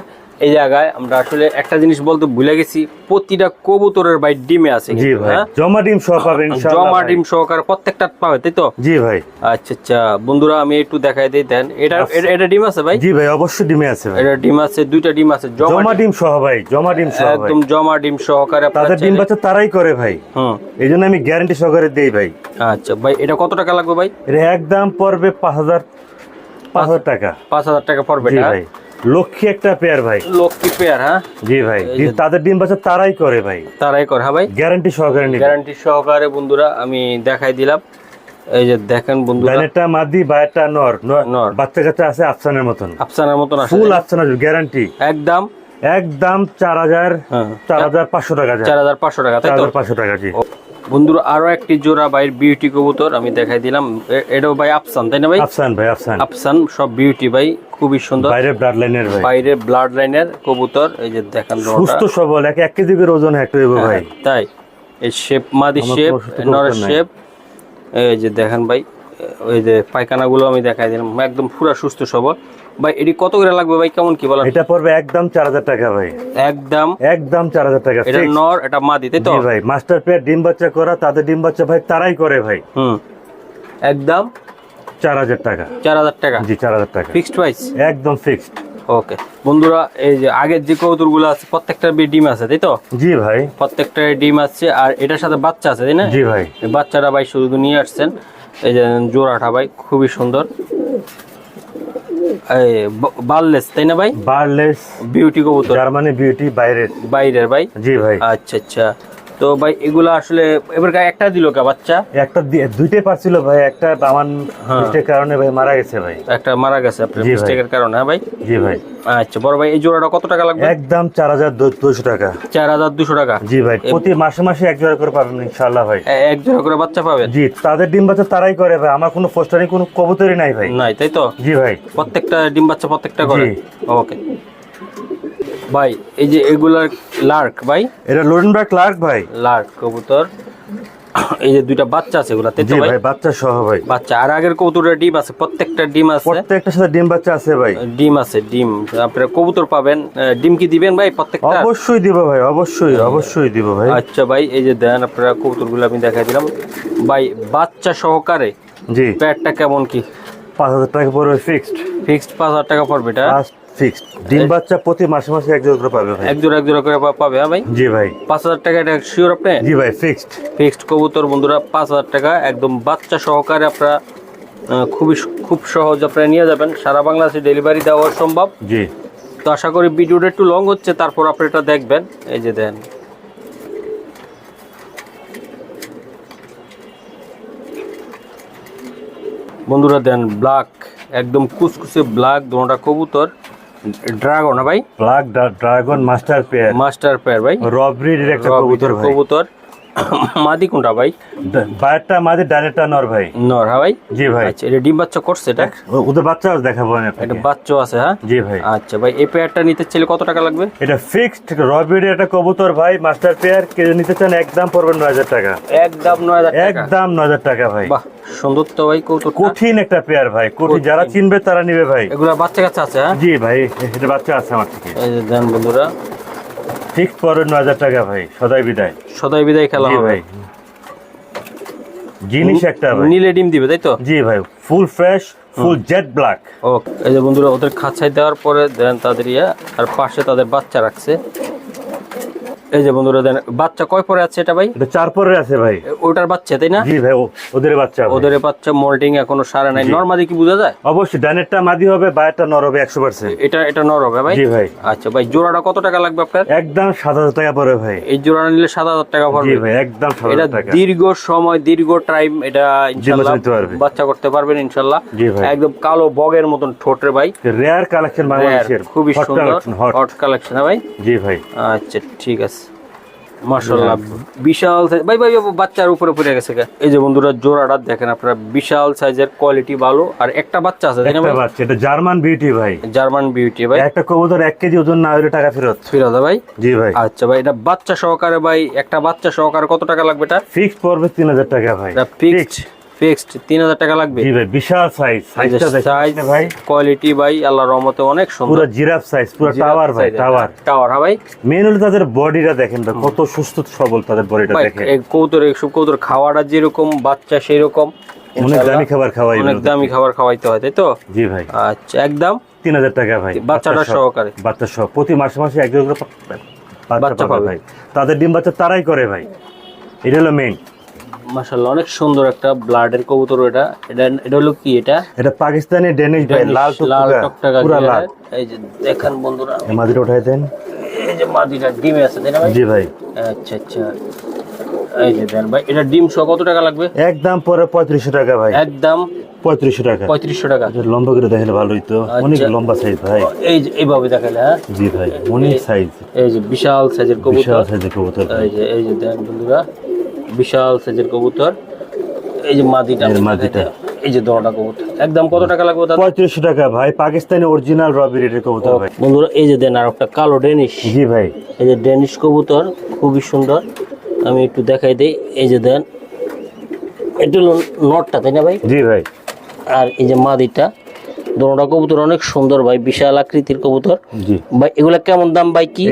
এই জায়গায়, আমরা আসলে একটা জিনিস বলতে ভুলে গেছি, প্রতিটা কবুতরের ভাই ডিমে আছে। জি ভাই, জমা ডিম সহ পাবেন ইনশাআল্লাহ। জমা ডিম সহকারে প্রত্যেকটা পাবে, তাই তো? জি ভাই। আচ্ছা আচ্ছা বন্ধুরা, আমি একটু দেখাই দেই দেন। এটা ডিম আছে ভাই? জি ভাই, অবশ্যই ডিমে আছে ভাই। এটা ডিম আছে, দুইটা ডিম আছে, জমা ডিম সহ ভাই, জমা ডিম সহ একদম জমা ডিম সহকারে। তাদের ডিম বাচ্চা তারাই করে ভাই। এইজন্য আমি গ্যারান্টি সহকারে দেই ভাই। আচ্ছা ভাই, এটা কত টাকা লাগবে ভাই? এটা একদম পড়বে 5000 টাকা। 5000 টাকা পড়বে ভাই। লক্ষ্মী একটা পেয়ার ভাই, লক্ষ্মী পেয়ার। হ্যাঁ জি ভাই, তাদের ডিম বাচ্চা তারাই করে ভাই, তারাই করে। হ্যাঁ ভাই, গ্যারান্টি সহকারে, গ্যারান্টি সহকারে বন্ধুরা আমি দেখাই দিলাম। এই যে দেখেন বন্ধুরা, একটা মাদি, বাইরটা নর। বাচ্চা কাচ্চা আছে আফসানের মতন, আফসানের মতন আছে, ফুল আফসানের গ্যারান্টি। একদম 4500 টাকা। 4500 টাকা, তাই তো? 4500 টাকা। জি বন্ধুরা, আরো একটি জোড়া বাইরের বিউটি কবুতর আমি দেখাই দিলাম। এটাও ভাই আফসান, তাই না ভাই? আফসান ভাই, আফসান সব বিউটি ভাই, খুবই সুন্দর। বাইরের ব্লাড লাইনের ভাই, বাইরের ব্লাড লাইনের কবুতর। এই যে দেখেন সুস্থ সবল, 1 কেজি করে ওজন একটা ভাই। তাই এই শেপ, মাদি শেপ, নরের শেপ। এই যে দেখেন ভাই, ওই যে পায়খানা গুলো আমি দেখাই দিলাম, একদম পুরা সুস্থ সবল ভাই। এটি কত করে লাগবে ভাই, কেমন কি বলেন? এটা পড়বে একদম 4000 টাকা ভাই। একদম 4000 টাকা। এটা নর, এটা মাদি, তাই তো? জি ভাই, মাস্টার পেয়ার ডিম বাচ্চা করা, তাদের ডিম বাচ্চা ভাই তারাই করে ভাই। একদম 4000 টাকা। 4000 টাকা। জি, 4000 টাকা ফিক্সড প্রাইস, একদম ফিক্সড। ওকে বন্ধুরা, এই যে আগের যে কবুতর গুলো আছে প্রত্যেকটার ডিম আছে, তাই তো? জি ভাই, প্রত্যেকটার ডিম আছে। আর এটার সাথে বাচ্চা আছে, তাই না? জি ভাই। বাচ্চাটা ভাই শুধু নিয়ে আসছেন। এই যে জোড়াটা ভাই খুবই সুন্দর, বারলেস, তাই না ভাই? বারলেস বিউটি কবুতর, জার্মানি বিউটি, বাইরের ভাই। জি ভাই। আচ্ছা আচ্ছা, তো তো ভাই এগুলা আসলে এবার একটা দিল কা বাচ্চা? একটা দুইটাই পারছিল ভাই, একটা আমার মিস্টেকের কারণে ভাই মারা গেছে ভাই। একটা মারা গেছে আপনার মিস্টেকের কারণে? হ্যাঁ ভাই। জি ভাই। আচ্ছা বড় ভাই এই জোড়াটা কত টাকা লাগবে? একদম 4200 টাকা। 4200 টাকা? জি ভাই, প্রতি মাসে মাসে এক জোড়া করে পাবেন ইনশাআল্লাহ ভাই। এক জোড়া করে বাচ্চা পাবেন? জি, তাদের ডিম বাচ্চা তারাই করে ভাই, আমার কোনো ফস্টারিং কোনো কবুতরই নাই ভাই। নাই তাই তো? জি ভাই, প্রত্যেকটা ডিম বাচ্চা প্রত্যেকটা করে? জি। ওকে ভাই এই যে এগুলা লার্ক ভাই? এটা লোডেনবার্গ লার্ক ভাই। লার্ক কবুতর। এই যে দুইটা বাচ্চা আছে এগুলা তাই তো জি ভাই? ভাই, বাচ্চা সহ ভাই। বাচ্চা আর আগের কবুতরের ডিম আছে? প্রত্যেকটা ডিম আছে? প্রত্যেকটার সাথে ডিম বাচ্চা আছে ভাই। ডিম আছে, ডিম আপনারা কবুতর পাবেন। ডিম কি দিবেন ভাই প্রত্যেকটা? অবশ্যই দিব ভাই, অবশ্যই অবশ্যই দিব ভাই। আচ্ছা ভাই এই যে দেন আপনারা কবুতরগুলো আমি দেখাই দিলাম ভাই, বাচ্চা সহকারে জি। প্যাডটা কেমন কি? 5000 টাকা পড়বে ফিক্সড। ফিক্সড 5000 টাকা পড়বে এটা? ফিক্সড। ডিম বাচ্চা প্রতি মাসে মাসে এক জোড়া করে পাবে ভাই। এক জোড়া করে পাবে? হ্যাঁ ভাই। জি ভাই। 5000 টাকা এটা শিওর আপনি? জি ভাই, ফিক্সড। ফিক্সড কবুতর বন্ধুরা 5000 টাকা একদম বাচ্চা সহকারে আপনারা খুব সহজ আপনারা নিয়ে যাবেন। সারা বাংলাদেশে ডেলিভারি দেওয়া সম্ভব। জি। তো আশা করি ভিডিওটা একটু লং হচ্ছে, তারপর আপনি এটা দেখবেন। এই যে দেন বন্ধুরা, দেন ব্ল্যাক একদম কুচকুচে ব্ল্যাক দুটোটা কবুতর। ড্রাগন না ভাই? Black dragon master pair. Master pair ভাই, রবরির একটা কবুতর ভাই। কবুতর। মাদি কোনটা ভাই? বাইরটা মাদি, ডাইরেক্টটা নর ভাই। নর? হ্যাঁ ভাই। জি ভাই। আচ্ছা এটা ডিম বাচ্চা করছে? এটা ওদের বাচ্চা দেখাবো আমি আপনাকে। এটা বাচ্চা আছে? হ্যাঁ জি ভাই। আচ্ছা ভাই এই পেয়ারটা নিতে চাইলে কত টাকা লাগবে? এটা ফিক্সড রবির একটা কবুতর ভাই, মাস্টার পেয়ার। কেউ নিতে চান একদম পড়বে 9000 টাকা। একদম 9000 টাকা? একদম 9000 টাকা ভাই। বাহ সুন্দর তো ভাই কবুতর। কঠিন একটা পেয়ার ভাই, কঠিন। যারা চিনবে তারা নিবে ভাই। এগুলা বাচ্চা কাচ্চা আছে? হ্যাঁ জি ভাই, এটা বাচ্চা আছে আমার থেকে। এই যে দেন বন্ধুরা, ফিক্সড পড়বে 9000 টাকা ভাই। সদাই বিদায়। সদাই বিদায় খেলা জি হবে ভাই। জিনিস একটা ভাই। নীলে ডিম দিবে তাই তো? জি ভাই, full fresh, full jet black. Okay এই যে বন্ধুরা ওদের খাঁচায় দেওয়ার পরে দেন তাদের আর পাশে তাদের বাচ্চা রাখছে। এই যে বন্ধুরা দেন বাচ্চা কয় পরে আছে এটা ভাই? এটা 4 পরে আছে ভাই। ওটার বাচ্চা তাই না? জি ভাই, ওদের বাচ্চা। ওদের বাচ্চা মোল্ডিং এখনো সারে নাই। নরমাদি কি বোঝা যায়? অবশ্যই ডানেরটা মাদি হবে, বাইরেরটা নর হবে 100%। এটা নর হবে ভাই? জি ভাই। আচ্ছা ভাই জোড়াটা কত টাকা লাগবে আপনার? একদম 7000 টাকা পড়বে ভাই। এই জোড়া নিলে 7000 টাকা পড়বে? জি ভাই, একদম 7000 টাকা। দীর্ঘ সময় দীর্ঘ টাইম এটা ইনশাআল্লাহ বাচ্চা করতে পারবেন ইনশাআল্লাহ। জি ভাই। একদম কালো বগের মতন ঠোঁটের ভাই। রেয়ার কালেকশন বাংলাদেশের, খুবই সুন্দর হট কালেকশন ভাই। জি ভাই। আচ্ছা ঠিক আছে মাশাআল্লাহ বিশাল সাইজ ভাই। বাচ্চার উপরে পড়ে গেছে। এই যে বন্ধুরা জোড়াটা দেখেন আপনারা, বিশাল সাইজের, কোয়ালিটি ভালো। আর একটা বাচ্চা আছে তাই না ভাই? বাচ্চা, এটা জার্মান বিউটি ভাই। জার্মান বিউটি ভাই। একটা কবুতর 1 কেজি ওজন না হলে টাকা ফেরত ভাই? জি ভাই। আচ্ছা ভাই এটা বাচ্চা সহকারে ভাই, একটা বাচ্চা সহকারে কত টাকা লাগবে এটা? ফিক্সড পড়বে 3000 টাকা ভাই। ফিক্সড 3000 টাকা লাগবে? জি ভাই, বিশাল সাইজ। সাইজ ভাই, কোয়ালিটি ভাই আল্লাহর রহমতে অনেক সুন্দর। পুরো জিরাফ সাইজ, পুরো টাওয়ার ভাই, টাওয়ার। হ্যাঁ ভাই। মেন হলো তাদের বডিটা দেখেন ভাই, কত সুস্থ সবল তাদের বডিটা দেখেন। এই কবুতর খাওয়াটা যেরকম, বাচ্চা সেই রকম। অনেক দামি খাবার খাওয়াই, অনেক দামি খাবার খাওয়াইতে হয় তাই তো? জি ভাই। আচ্ছা একদম 3000 টাকা ভাই, বাচ্চাটা সহকারে। বাচ্চা সহ প্রতি মাসে মাসে এক জোড়া বাচ্চা পাবে ভাই। তাদের ডিম বাচ্চা তারাই করে ভাই, এটা হলো মেইন। মাশাআল্লাহ অনেক সুন্দর একটা ব্লাডের কবুতর। এটা হলো কি? এটা পাকিস্তানি ডেনিশ ভাই, লাল টকটকা, পুরো লাল। এই যে দেখেন বন্ধুরা, এই মাদিটা উঠাই দেন। এই যে মাদিটা ডিমে আছে তাই না ভাই? জি ভাই। আচ্ছা আচ্ছা এই যে দেন ভাই, এটা ডিম সহ কত টাকা লাগবে? একদম পরে 3500 টাকা ভাই। একদম 3500 টাকা। 3500 টাকা। এটা লম্বা করে দেখালে ভালো হইতো, অনেক লম্বা সাইজ ভাই। এই যে এইভাবে দেখালে? হ্যাঁ জি ভাই, অনেক সাইজ। এই যে বিশাল সাইজের কবুতর। বিশাল সাইজের কবুতর। এই যে দেন বন্ধুরা বিশাল সাইজের কবুতর। এই যে মাদিটা, এই যে দড়টা কবুতর। একদম কত টাকা লাগবে? 3500 টাকা ভাই, পাকিস্তানি অরিজিনাল রবি রেটের কবুতর ভাই। বন্ধুরা এই যে দেন আর একটা কালো ডেনিশ। জি ভাই। এই যে ডেনিশ কবুতর খুবই সুন্দর, আমি একটু দেখাই দেই। এই যে দেন এটা হলো নটটা তাই না ভাই? জি ভাই। আর এই যে মাদিটা, দোনোটা কবুতর অনেক সুন্দর ভাই, বিশাল আকৃতির কবুতর। জি ভাই এগুলা কেমন দাম ভাই? কি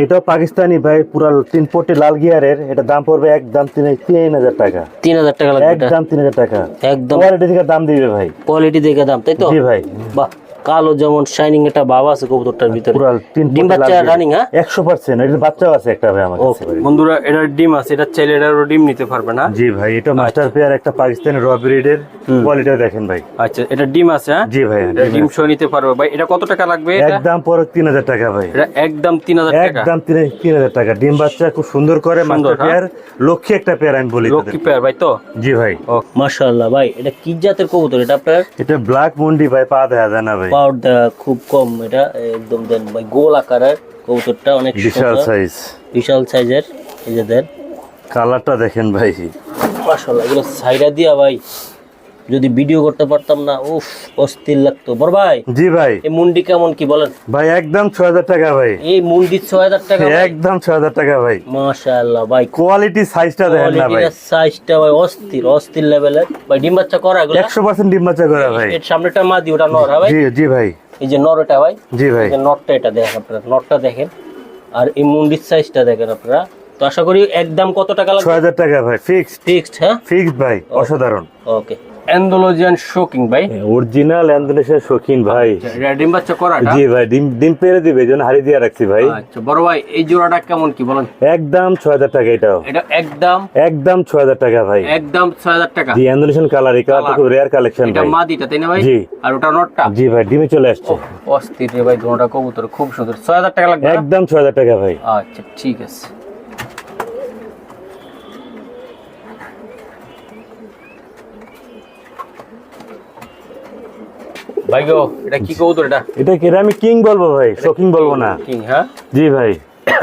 এটা পাকিস্তানি ভাই, পুরো 3 পটি লাল গিয়ারের। এটা দাম পড়বে একদম 3000 টাকা। 3000 টাকা লাগবে? একদম 3000 টাকা। একদম কোয়ালিটি দেখে দাম দিবে ভাই। কোয়ালিটি দেখে দাম তাই তো? জি ভাই। বাহ কালো যেমন শাইনিং একটা ভাব আছে কবুতরটার ভিতরে। পুরো ডিম বাচ্চা রানিং, হ্যাঁ 100%। এর বাচ্চাও আছে একটা ভাই আমার কাছে ভাই। বন্ধুরা এটা ডিম আছে, এটা চাইলে এটারও ডিম নিতে পারবে না? জি ভাই, এটা মাস্টার পেয়ার একটা পাকিস্তানি র ব্রিডের। কোয়ালিটিটা দেখেন ভাই। আচ্ছা, এটা ডিম আছে? হ্যাঁ জি ভাই, এটা ডিম সহ নিতে পারবে ভাই। এটা কত টাকা লাগবে? এটা একদম পরে 3000 টাকা ভাই। এটা একদম 3000 টাকা। একদম 3000 টাকা। ডিম বাচ্চা খুব সুন্দর করে, মাস্টার পেয়ার, লক্ষ্মী একটা পেয়ার আমি বলি। লক্ষ্মী পেয়ার ভাই তো? জি ভাই। ও মাশাআল্লাহ ভাই, এটা কি জাতের কবুতর এটা আপনার? এটা ব্ল্যাক মুন্ডি ভাই, পা দেখা যায় না ভাই। পাওয়ার দেওয়া খুব কম, এটা একদম দেন ভাই গোল আকারের কবুতরটা, অনেক বিশাল সাইজ, বিশাল সাইজের। এই যে দেন কালারটা দেখেন ভাই। মাশাআল্লাহ, এগুলো সাইডা দিয়া ভাই যদি ভিডিও করতে পারতাম না, উফ অস্থির লাগতো। বড় ভাই, জি ভাই, এই মুন্ডি কেমন কি বলেন ভাই? একদম 6000 টাকা ভাই। এই মুন্ডি 6000 টাকা ভাই? একদম 6000 টাকা ভাই। মাশাআল্লাহ ভাই, কোয়ালিটি সাইজটা দেখেন না ভাই। সাইজটা ভাই অস্থির, অস্থির লেভেলের ভাই। ডিম বাচ্চা করা এগুলো 100% ডিম বাচ্চা করা ভাই। এর সামনেটা মাদি, ওটা নর, হ্যাঁ ভাই? জি জি ভাই। এই যে নর এটা ভাই। জি ভাই, এই যে নরটা, এটা দেখেন আপনারা, নরটা দেখেন। আর এই মুন্ডির সাইজটা দেখেন আপনারা। তো আশা করি একদম কত টাকা লাগবে? 6000 টাকা ভাই, ফিক্সড। ফিক্সড, হ্যাঁ ফিক্সড ভাই, অসাধারণ। ওকে। অ্যান্ডালুজিয়ান শোকিং ভাই, অরিজিনাল ইন্দোনেশিয়ার শৌখিন ভাই। এটা ডিম বাচ্চা করাটা? জি ভাই, ডিম পেরে দিবে, এজন্য হাড়ি দিয়ে রাখছি ভাই। আচ্ছা বড় ভাই, এই জোড়াটা কেমন কি বলেন? একদম 6000 টাকা। এটাও এটা একদম একদম 6000 টাকা ভাই। একদম 6000 টাকা। জি, ইন্দোনেশিয়ান কালার। এই কালারটা খুব রেয়ার কালেকশন এটা ভাই। মাদিটা তাই না ভাই? জি। আর ওটা নটটা? জি ভাই, ডিমে চলে আসছে। অস্থির রে ভাই, দুটোটা কবুতর খুব সুন্দর। 6000 টাকা লাগবে? একদম 6000 টাকা ভাই। আচ্ছা ঠিক আছে। ভাই গো, এটা কি কবুতর? এটা কি আমি কিং বলবো ভাই, শৌখিন বলবো না। কিং? হ্যাঁ জি ভাই,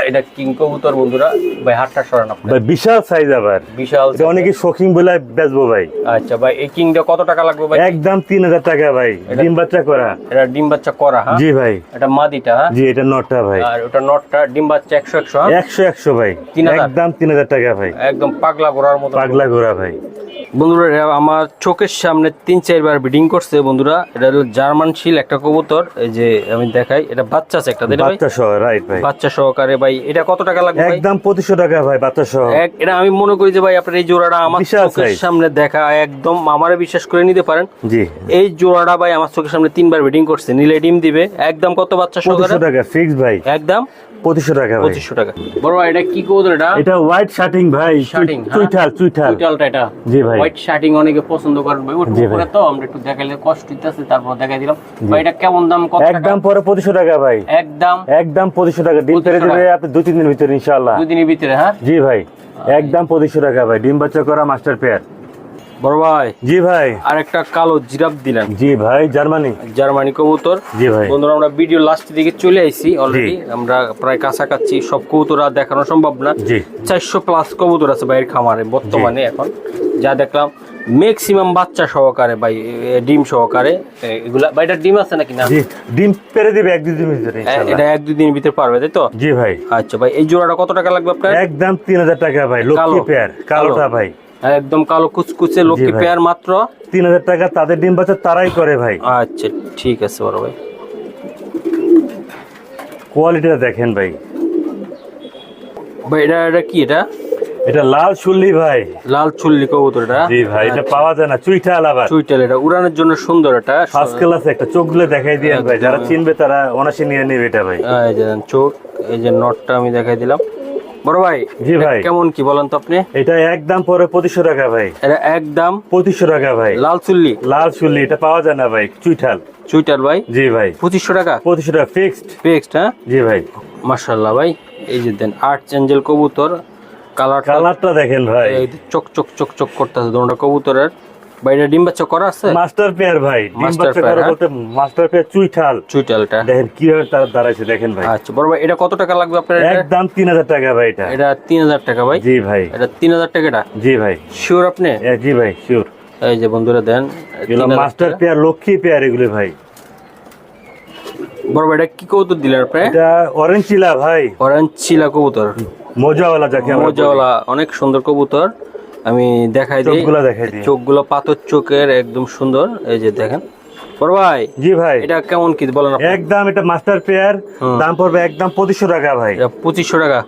এটা কিং কবুতর বন্ধুরা। ভাই হাতটা সরান আপনি। ভাই বিশাল সাইজ আবার। বিশাল। এটা অনেকে শৌখিন বলে বেচবো ভাই। আচ্ছা ভাই, এই কিংটা কত টাকা লাগবে ভাই? একদম 3000 টাকা ভাই। ডিম বাচ্চা করা। এটা ডিম বাচ্চা করা? হ্যাঁ জি ভাই। এটা মাদিটা? হ্যাঁ জি, এটা নটটা ভাই। আর ওটা নটটা? ডিম বাচ্চা 100 100 ভাই। 3000? একদম 3000 টাকা ভাই। একদম পাগলা ঘোড়ার মতো। পাগলা ঘোড়া ভাই। বন্ধুরা এটা আমার চোখের সামনে 3-4 বার ব্রিডিং করছে বন্ধুরা। এটা হলো জার্মান শিল একটা কবুতর। এই যে আমি দেখাই, এটা বাচ্চা আছে একটা, তাই না ভাই? বাচ্চা সহ, রাইট ভাই। বাচ্চা সহকারে ভাই। এটা কত টাকা লাগবে ভাই? একদম 2500 টাকা ভাই, বাচ্চা সহ। এটা আমি মনে করি যে ভাই আপনার এই জোড়াটা আমার বিশাল চোখের size। সামনে দেখা, একদম আমারে বিশ্বাস করে নিতে পারেন। জি, এই জোড়াটা ভাই আমার চোখের সামনে 3 বার ব্রিডিং করছে। নিলে ডিম দিবে। একদম কত বাচ্চা সহকারে? 2500 টাকা ফিক্স ভাই। একদম 2500 টাকা ভাই। 2500 টাকা। বড় ভাই এটা কি কবুতর? এটা হোয়াইট শার্টিং ভাই। শার্টিং? চুইঠাল। চুইটালটা এটা? জি ভাই। হোয়াইট শার্টিং অনেকে পছন্দ করেন ভাই। জি ভাই। উপরে তো আমরা একটু দেখাইলে কষ্ট হইতাছে, তারপর দেখাই দিলাম ভাই। এটা কেমন দাম, কত টাকা? একদম পরে 2500 টাকা ভাই। একদম 2500 টাকা। ডিম পেরে 2500 দেবে আপনি 2-3 দিনের ভিতরে ইনশাআল্লাহ। 2 দিনের ভিতরে? হ্যাঁ জি ভাই, একদম 2500 টাকা ভাই। ডিম বাচ্চা করা মাস্টার পেয়ার। বড় ভাই জি ভাই। আর একটা কালো জিরাফ দিলেন। জি ভাই, জার্মানি। জার্মানি কবুতর। জি ভাই। বন্ধুরা আমরা ভিডিও লাস্টের দিকে চলে আইছি অলরেডি। আমরা প্রায় কাছাকাছি। সব কবুতর আর দেখানো সম্ভব না। জি। 400+ কবুতর আছে ভাইয়ের খামারে বর্তমানে এখন যা দেখলাম। ম্যাক্সিমাম বাচ্চা সহকারে ভাই, ডিম সহকারে এগুলা। ভাই এটা ডিম আছে নাকি না? জি, ডিম পেরে দিবে 1-2 দিনের ভিতরে ইনশাআল্লাহ। এটা 1-2 দিনের ভিতরে পারবে তাই তো? জি ভাই। আচ্ছা ভাই, এই জোড়াটা কত টাকা লাগবে আপনার? একদম 3000 টাকা ভাই। লক্ষ্মী পেয়ার, কালোটা ভাই। একদম কালো কুচকুচে লক্ষ্মী ভাই। পেয়ার, মাত্র 3000 টাকা। তাদের ডিম বাচ্চা তারাই করে ভাই। আচ্ছা ঠিক আছে বড় ভাই। কোয়ালিটিটা দেখেন ভাই। ভাই এটা কি? এটা লাল শুল্লি ভাই। লাল চুল্লি কবুতর এটা? জি ভাই, এটা পাওয়া যায় না। চুইঠাল আবার। চুইটাল। এটা উড়ানোর জন্য সুন্দর। এটা ফার্স্ট ক্লাস একটা। চোখগুলো দেখাই দিয়ে ভাই, যারা চিনবে তারা অনাসি নিয়ে নেবে এটা ভাই। এই যে চোখ, এই যে নটটা আমি দেখাই দিলাম বড় ভাই। জি ভাই। এটা কেমন কি বলেন তো আপনি? এটা একদম পরে 2500 টাকা ভাই। এটা একদম 2500 টাকা ভাই। লাল চুল্লি? লাল শুল্লি, এটা পাওয়া যায় না ভাই। চুইঠাল। চুইটাল ভাই? জি ভাই। 2500 টাকা? 2500 টাকা ফিক্সড। ফিক্সড? হ্যাঁ জি ভাই। মাশাআল্লাহ ভাই। এই যে দেন আর্ট এঞ্জেল কবুতর। কালারটা দেখেন ভাই। এই চক চক চক চক করতেছে দুটো কবুতরের। ভাই এটা ডিম বাচ্চা করা আছে? মাস্টার পেয়ার ভাই। ডিম মাস্টার বাচ্চা পেয়ার, করা বলতে মাস্টার পেয়ার চুইঠাল। চুইটালটা দেখেন কিভাবে তারা দাঁড়াইছে দেখেন ভাই। আচ্ছা বড় ভাই, এটা কত টাকা লাগবে আপনার? একদম 3000 টাকা ভাই এটা। এটা 3000 টাকা ভাই? জি ভাই। এটা 3000 টাকা? এটা জি ভাই। শিওর আপনি? জি ভাই, শিওর। এই যে বন্ধুরা দেন, এগুলো মাস্টার পেয়ার, লক্ষ্মী পেয়ার এগুলো ভাই। বড় ভাই এটা কি কবুতর দিলেন আপনি? এটা অরেঞ্জ চিলা ভাই। অরেঞ্জ চিলা কবুতর? মোজাওয়ালা যাকে আমরা বলি। মোজাওয়ালা, অনেক সুন্দর কবুতর। আমি দেখাই দিই, চোখগুলো দেখাই দিই। চোখগুলো পাথর চোখের, একদম সুন্দর। এই যে দেখেন বড় ভাই। জি ভাই। এটা কেমন কি বলেন আপনি? একদম এটা মাস্টার পেয়ার। দাম পড়বে একদম 2500 টাকা ভাই। এটা 2500 টাকা?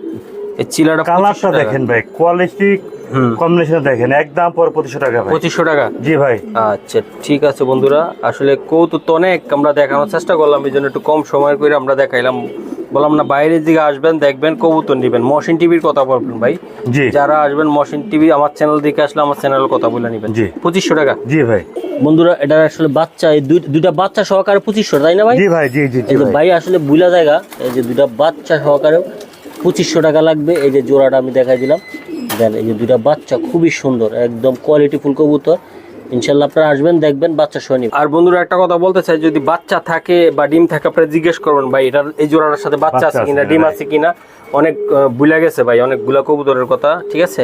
এই চিলাটা কালারটা দেখেন ভাই, কোয়ালিটি কম্বিনেশন দেখেন, একদম পর 2500 টাকা ভাই। 2500 টাকা? জি ভাই। আচ্ছা ঠিক আছে বন্ধুরা, আসলে কৌতুক তো অনেক আমরা দেখানোর চেষ্টা করলাম, এই জন্য একটু কম সময় করে আমরা দেখাইলাম। বললাম না বাইরের দিকে আসবেন, দেখবেন কবুতর নেবেন। মহসিন টিভির কথা বলবেন ভাই, জি। যারা আসবেন মহসিন টিভি আমার চ্যানেল দিকে আসলে আমার চ্যানেলের কথা বলে নেবেন। জি। 2500 টাকা? জি ভাই। বন্ধুরা এটা আসলে বাচ্চা, এই দুইটা বাচ্চা সহকারে 2500, তাই না ভাই? জি ভাই, জি জি জি ভাই আসলে বুলা জায়গা, এই যে দুইটা বাচ্চা সহকারে 2500 টাকা লাগবে। এই যে জোড়াটা আমি দেখাই দিলাম, দেন এই যে দুইটা বাচ্চা খুবই সুন্দর, একদম কোয়ালিটি ফুল কবুতর। ইনশাল্লাহ আপনারা আসবেন, দেখবেন বাচ্চা সহ নিবেন। আর বন্ধুরা একটা কথা বলতে চাই, যদি বাচ্চা থাকে বা ডিম থাকে আপনারা জিজ্ঞেস করবেন ভাই এটার এই জোড়াটার সাথে বাচ্চা আছে কিনা, ডিম আছে কিনা। অনেক ভুলে গেছে ভাই অনেকগুলা কবুতরের কথা, ঠিক আছে?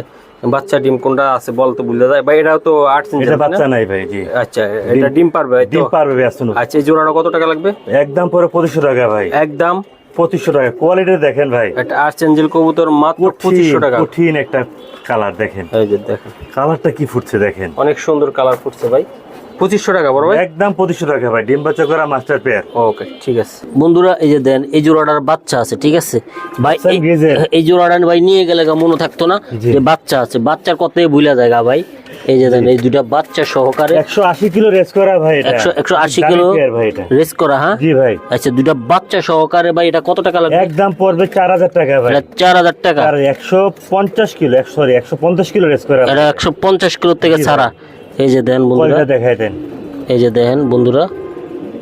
বাচ্চা ডিম কোনটা আছে বলতে ভুলে যায় ভাই। এটাও তো 8 ইঞ্চি, এটা বাচ্চা নাই ভাই। জি। আচ্ছা এটা ডিম পারবে? ডিম পারবে ভাই, আসুন। আচ্ছা এই জোড়াটা কত টাকা লাগবে? একদম পরে 2500 টাকা ভাই। একদম 2500 টাকা। কোয়ালিটি দেখেন ভাই, একটা আর্চেঞ্জেল কবুতর মাত্র 2500 টাকা। কঠিন একটা কালার দেখেন, এই যে দেখেন কালারটা কি ফুটছে দেখেন, অনেক সুন্দর কালার ফুটছে ভাই। 2500 টাকা বড় ভাই? একদম 2500 টাকা ভাই। ডিম বাচ্চা করা মাস্টার পেয়ার। ওকে ঠিক আছে বন্ধুরা, এই যে দেন এই জোড়াটার বাচ্চা আছে, ঠিক আছে ভাই? এই জোড়াটা ভাই নিয়ে গেলে মনে থাকতো না যে বাচ্চা আছে। বাচ্চার কথাই ভুলা যায় ভাই। এই যে দেন এই দুটা বাচ্চা সহকারে 180 কিলো রেস করা ভাই। এটা 180 কিলো রেস করা। হ্যাঁ জি ভাই। আচ্ছা দুটা বাচ্চা সহকারে ভাই এটা কত টাকা লাগবে? একদম পড়বে 4000 টাকা ভাই। এটা 4000 টাকা। আর 150 কিলো, সরি 150 কিলো রেস করা। এটা 150 কিলো থেকে ছাড়া। এই যে দেন বন্ধুরা, দেখাই দেন, এই যে দেখেন বন্ধুরা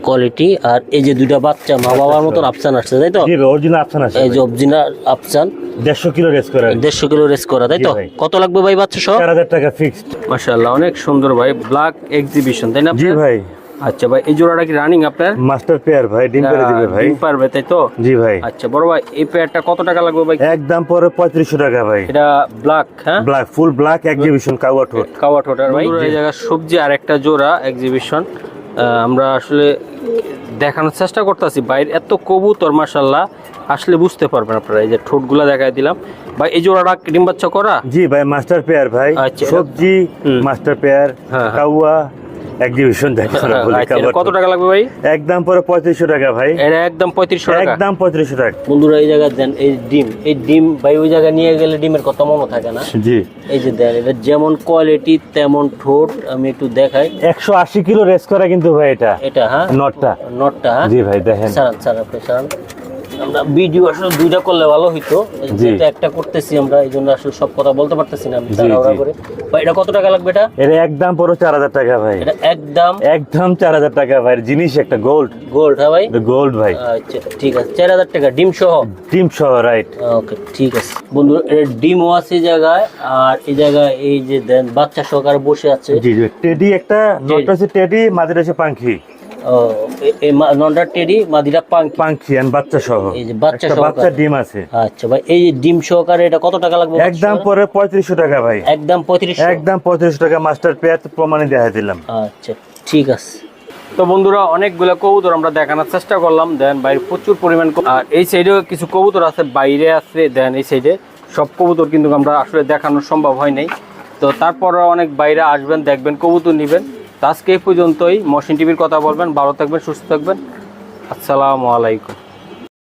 কোয়ালিটি। আর এই যে দুইটা বাচ্চা মা বাবার মতো আফসান আসছে, তাই তো? জি ভাই, অরিজিনাল আফসান আছে। এই যে অরিজিনাল আফসান 150 কিলো রেস করা। 150 কিলো রেস করা, তাই তো? কত লাগবে ভাই বাচ্চা সহ? 4000 টাকা ফিক্সড। মাশাআল্লাহ অনেক সুন্দর ভাই, ব্ল্যাক এক্সিবিশন, তাই না? জি ভাই। আচ্ছা ভাই এই জোড়াটা কি রানিং আপনার? মাস্টার পেয়ার ভাই, ডিম পেরে দিবে ভাই। ডিম পারবে তাই তো? জি ভাই। আচ্ছা বড় ভাই এই পেয়ারটা কত টাকা লাগবে ভাই? একদম পরে 3500 টাকা ভাই। এটা ব্ল্যাক? হ্যাঁ ব্ল্যাক, ফুল ব্ল্যাক এক্সিবিশন কাওয়া ঠোঁট। কাওয়া ঠোঁট। আর ভাই এই জায়গা সবজি আর একটা জোড়া এক্সিবিশন আমরা আসলে দেখানোর চেষ্টা করতেছি। বাইরে এত কবুতর মাশাআল্লাহ, আসলে বুঝতে পারবেন আপনারা। এই যে ঠোঁটগুলা দেখাই দিলাম ভাই। এই জোড়াটা ডিম বাচ্চা করা? জি ভাই, মাস্টার পেয়ার ভাই। আচ্ছা, সবজি মাস্টার পেয়ার কাওয়া এক্সিবিশন দেখানো বলি। কত টাকা লাগবে ভাই? একদম পরে 3500 টাকা ভাই। এটা একদম 3500 টাকা? একদম 3500 টাকা। বন্ধুরা এই জায়গা দেন এই ডিম ভাই, ওই জায়গা নিয়ে গেলে ডিমের কথা মনে থাকে না। জি। এই যে দেন এটা যেমন কোয়ালিটি তেমন ঠোঁট। আমি একটু দেখাই। 180 কিলো রেস করা কিন্তু ভাই এটা। হ্যাঁ নটটা। হ্যাঁ জি ভাই দেখেন। স্যার আপনি স্যার, আমরা ভিডিও আসলে দুইটা করলে ভালো হইতো, যেটা একটা করতেছি আমরা, এই জন্য আসলে সব কথা বলতে পারতেছি না। তাড়াহুড়া করে ভাই এটা কত টাকা লাগবে? এটা একদম পুরো 4000 টাকা ভাই। এটা একদম 4000 টাকা ভাই। জিনিস একটা গোল্ড। হ্যাঁ ভাই, গোল্ড ভাই। আচ্ছা ঠিক আছে, 4000 টাকা ডিম সহ? ডিম সহ, রাইট। ওকে ঠিক আছে বন্ধু, এর ডিমও আছে এই জায়গায়। আর এই জায়গায় এই যে দেন বাচ্চা সহকারে বসে আছে। জি জি। টেডি একটা, নটটা আছে টেডি, মাদিটা আছে পাখি। এই নন্ডা টেডি, মাদিরা পাখি আর বাচ্চা সহ। এই যে বাচ্চা সহ, বাচ্চা ডিম আছে। আচ্ছা ভাই এই যে ডিম সহকারে এটা কত টাকা লাগবে? একদম পরে 3500 টাকা ভাই। একদম 3500? একদম 3500 টাকা। মাস্টার পেয়ার প্রমাণে দেখা দিলাম। আচ্ছা ঠিক আছে। তো বন্ধুরা অনেকগুলো কবুতর আমরা দেখানোর চেষ্টা করলাম। দেন বাইরে প্রচুর পরিমাণ, আর এই সাইডেও কিছু কবুতর আছে, বাইরে আছে। দেন এই সাইডে সব কবুতর কিন্তু আমরা আসলে দেখানো সম্ভব হয় নাই। তো তারপরে অনেক বাইরে আসবেন, দেখবেন, কবুতর নেবেন। তো আজকে এই পর্যন্তই। মহসিন টিভির কথা বলবেন। ভালো থাকবেন, সুস্থ থাকবেন। আসসালামু আলাইকুম।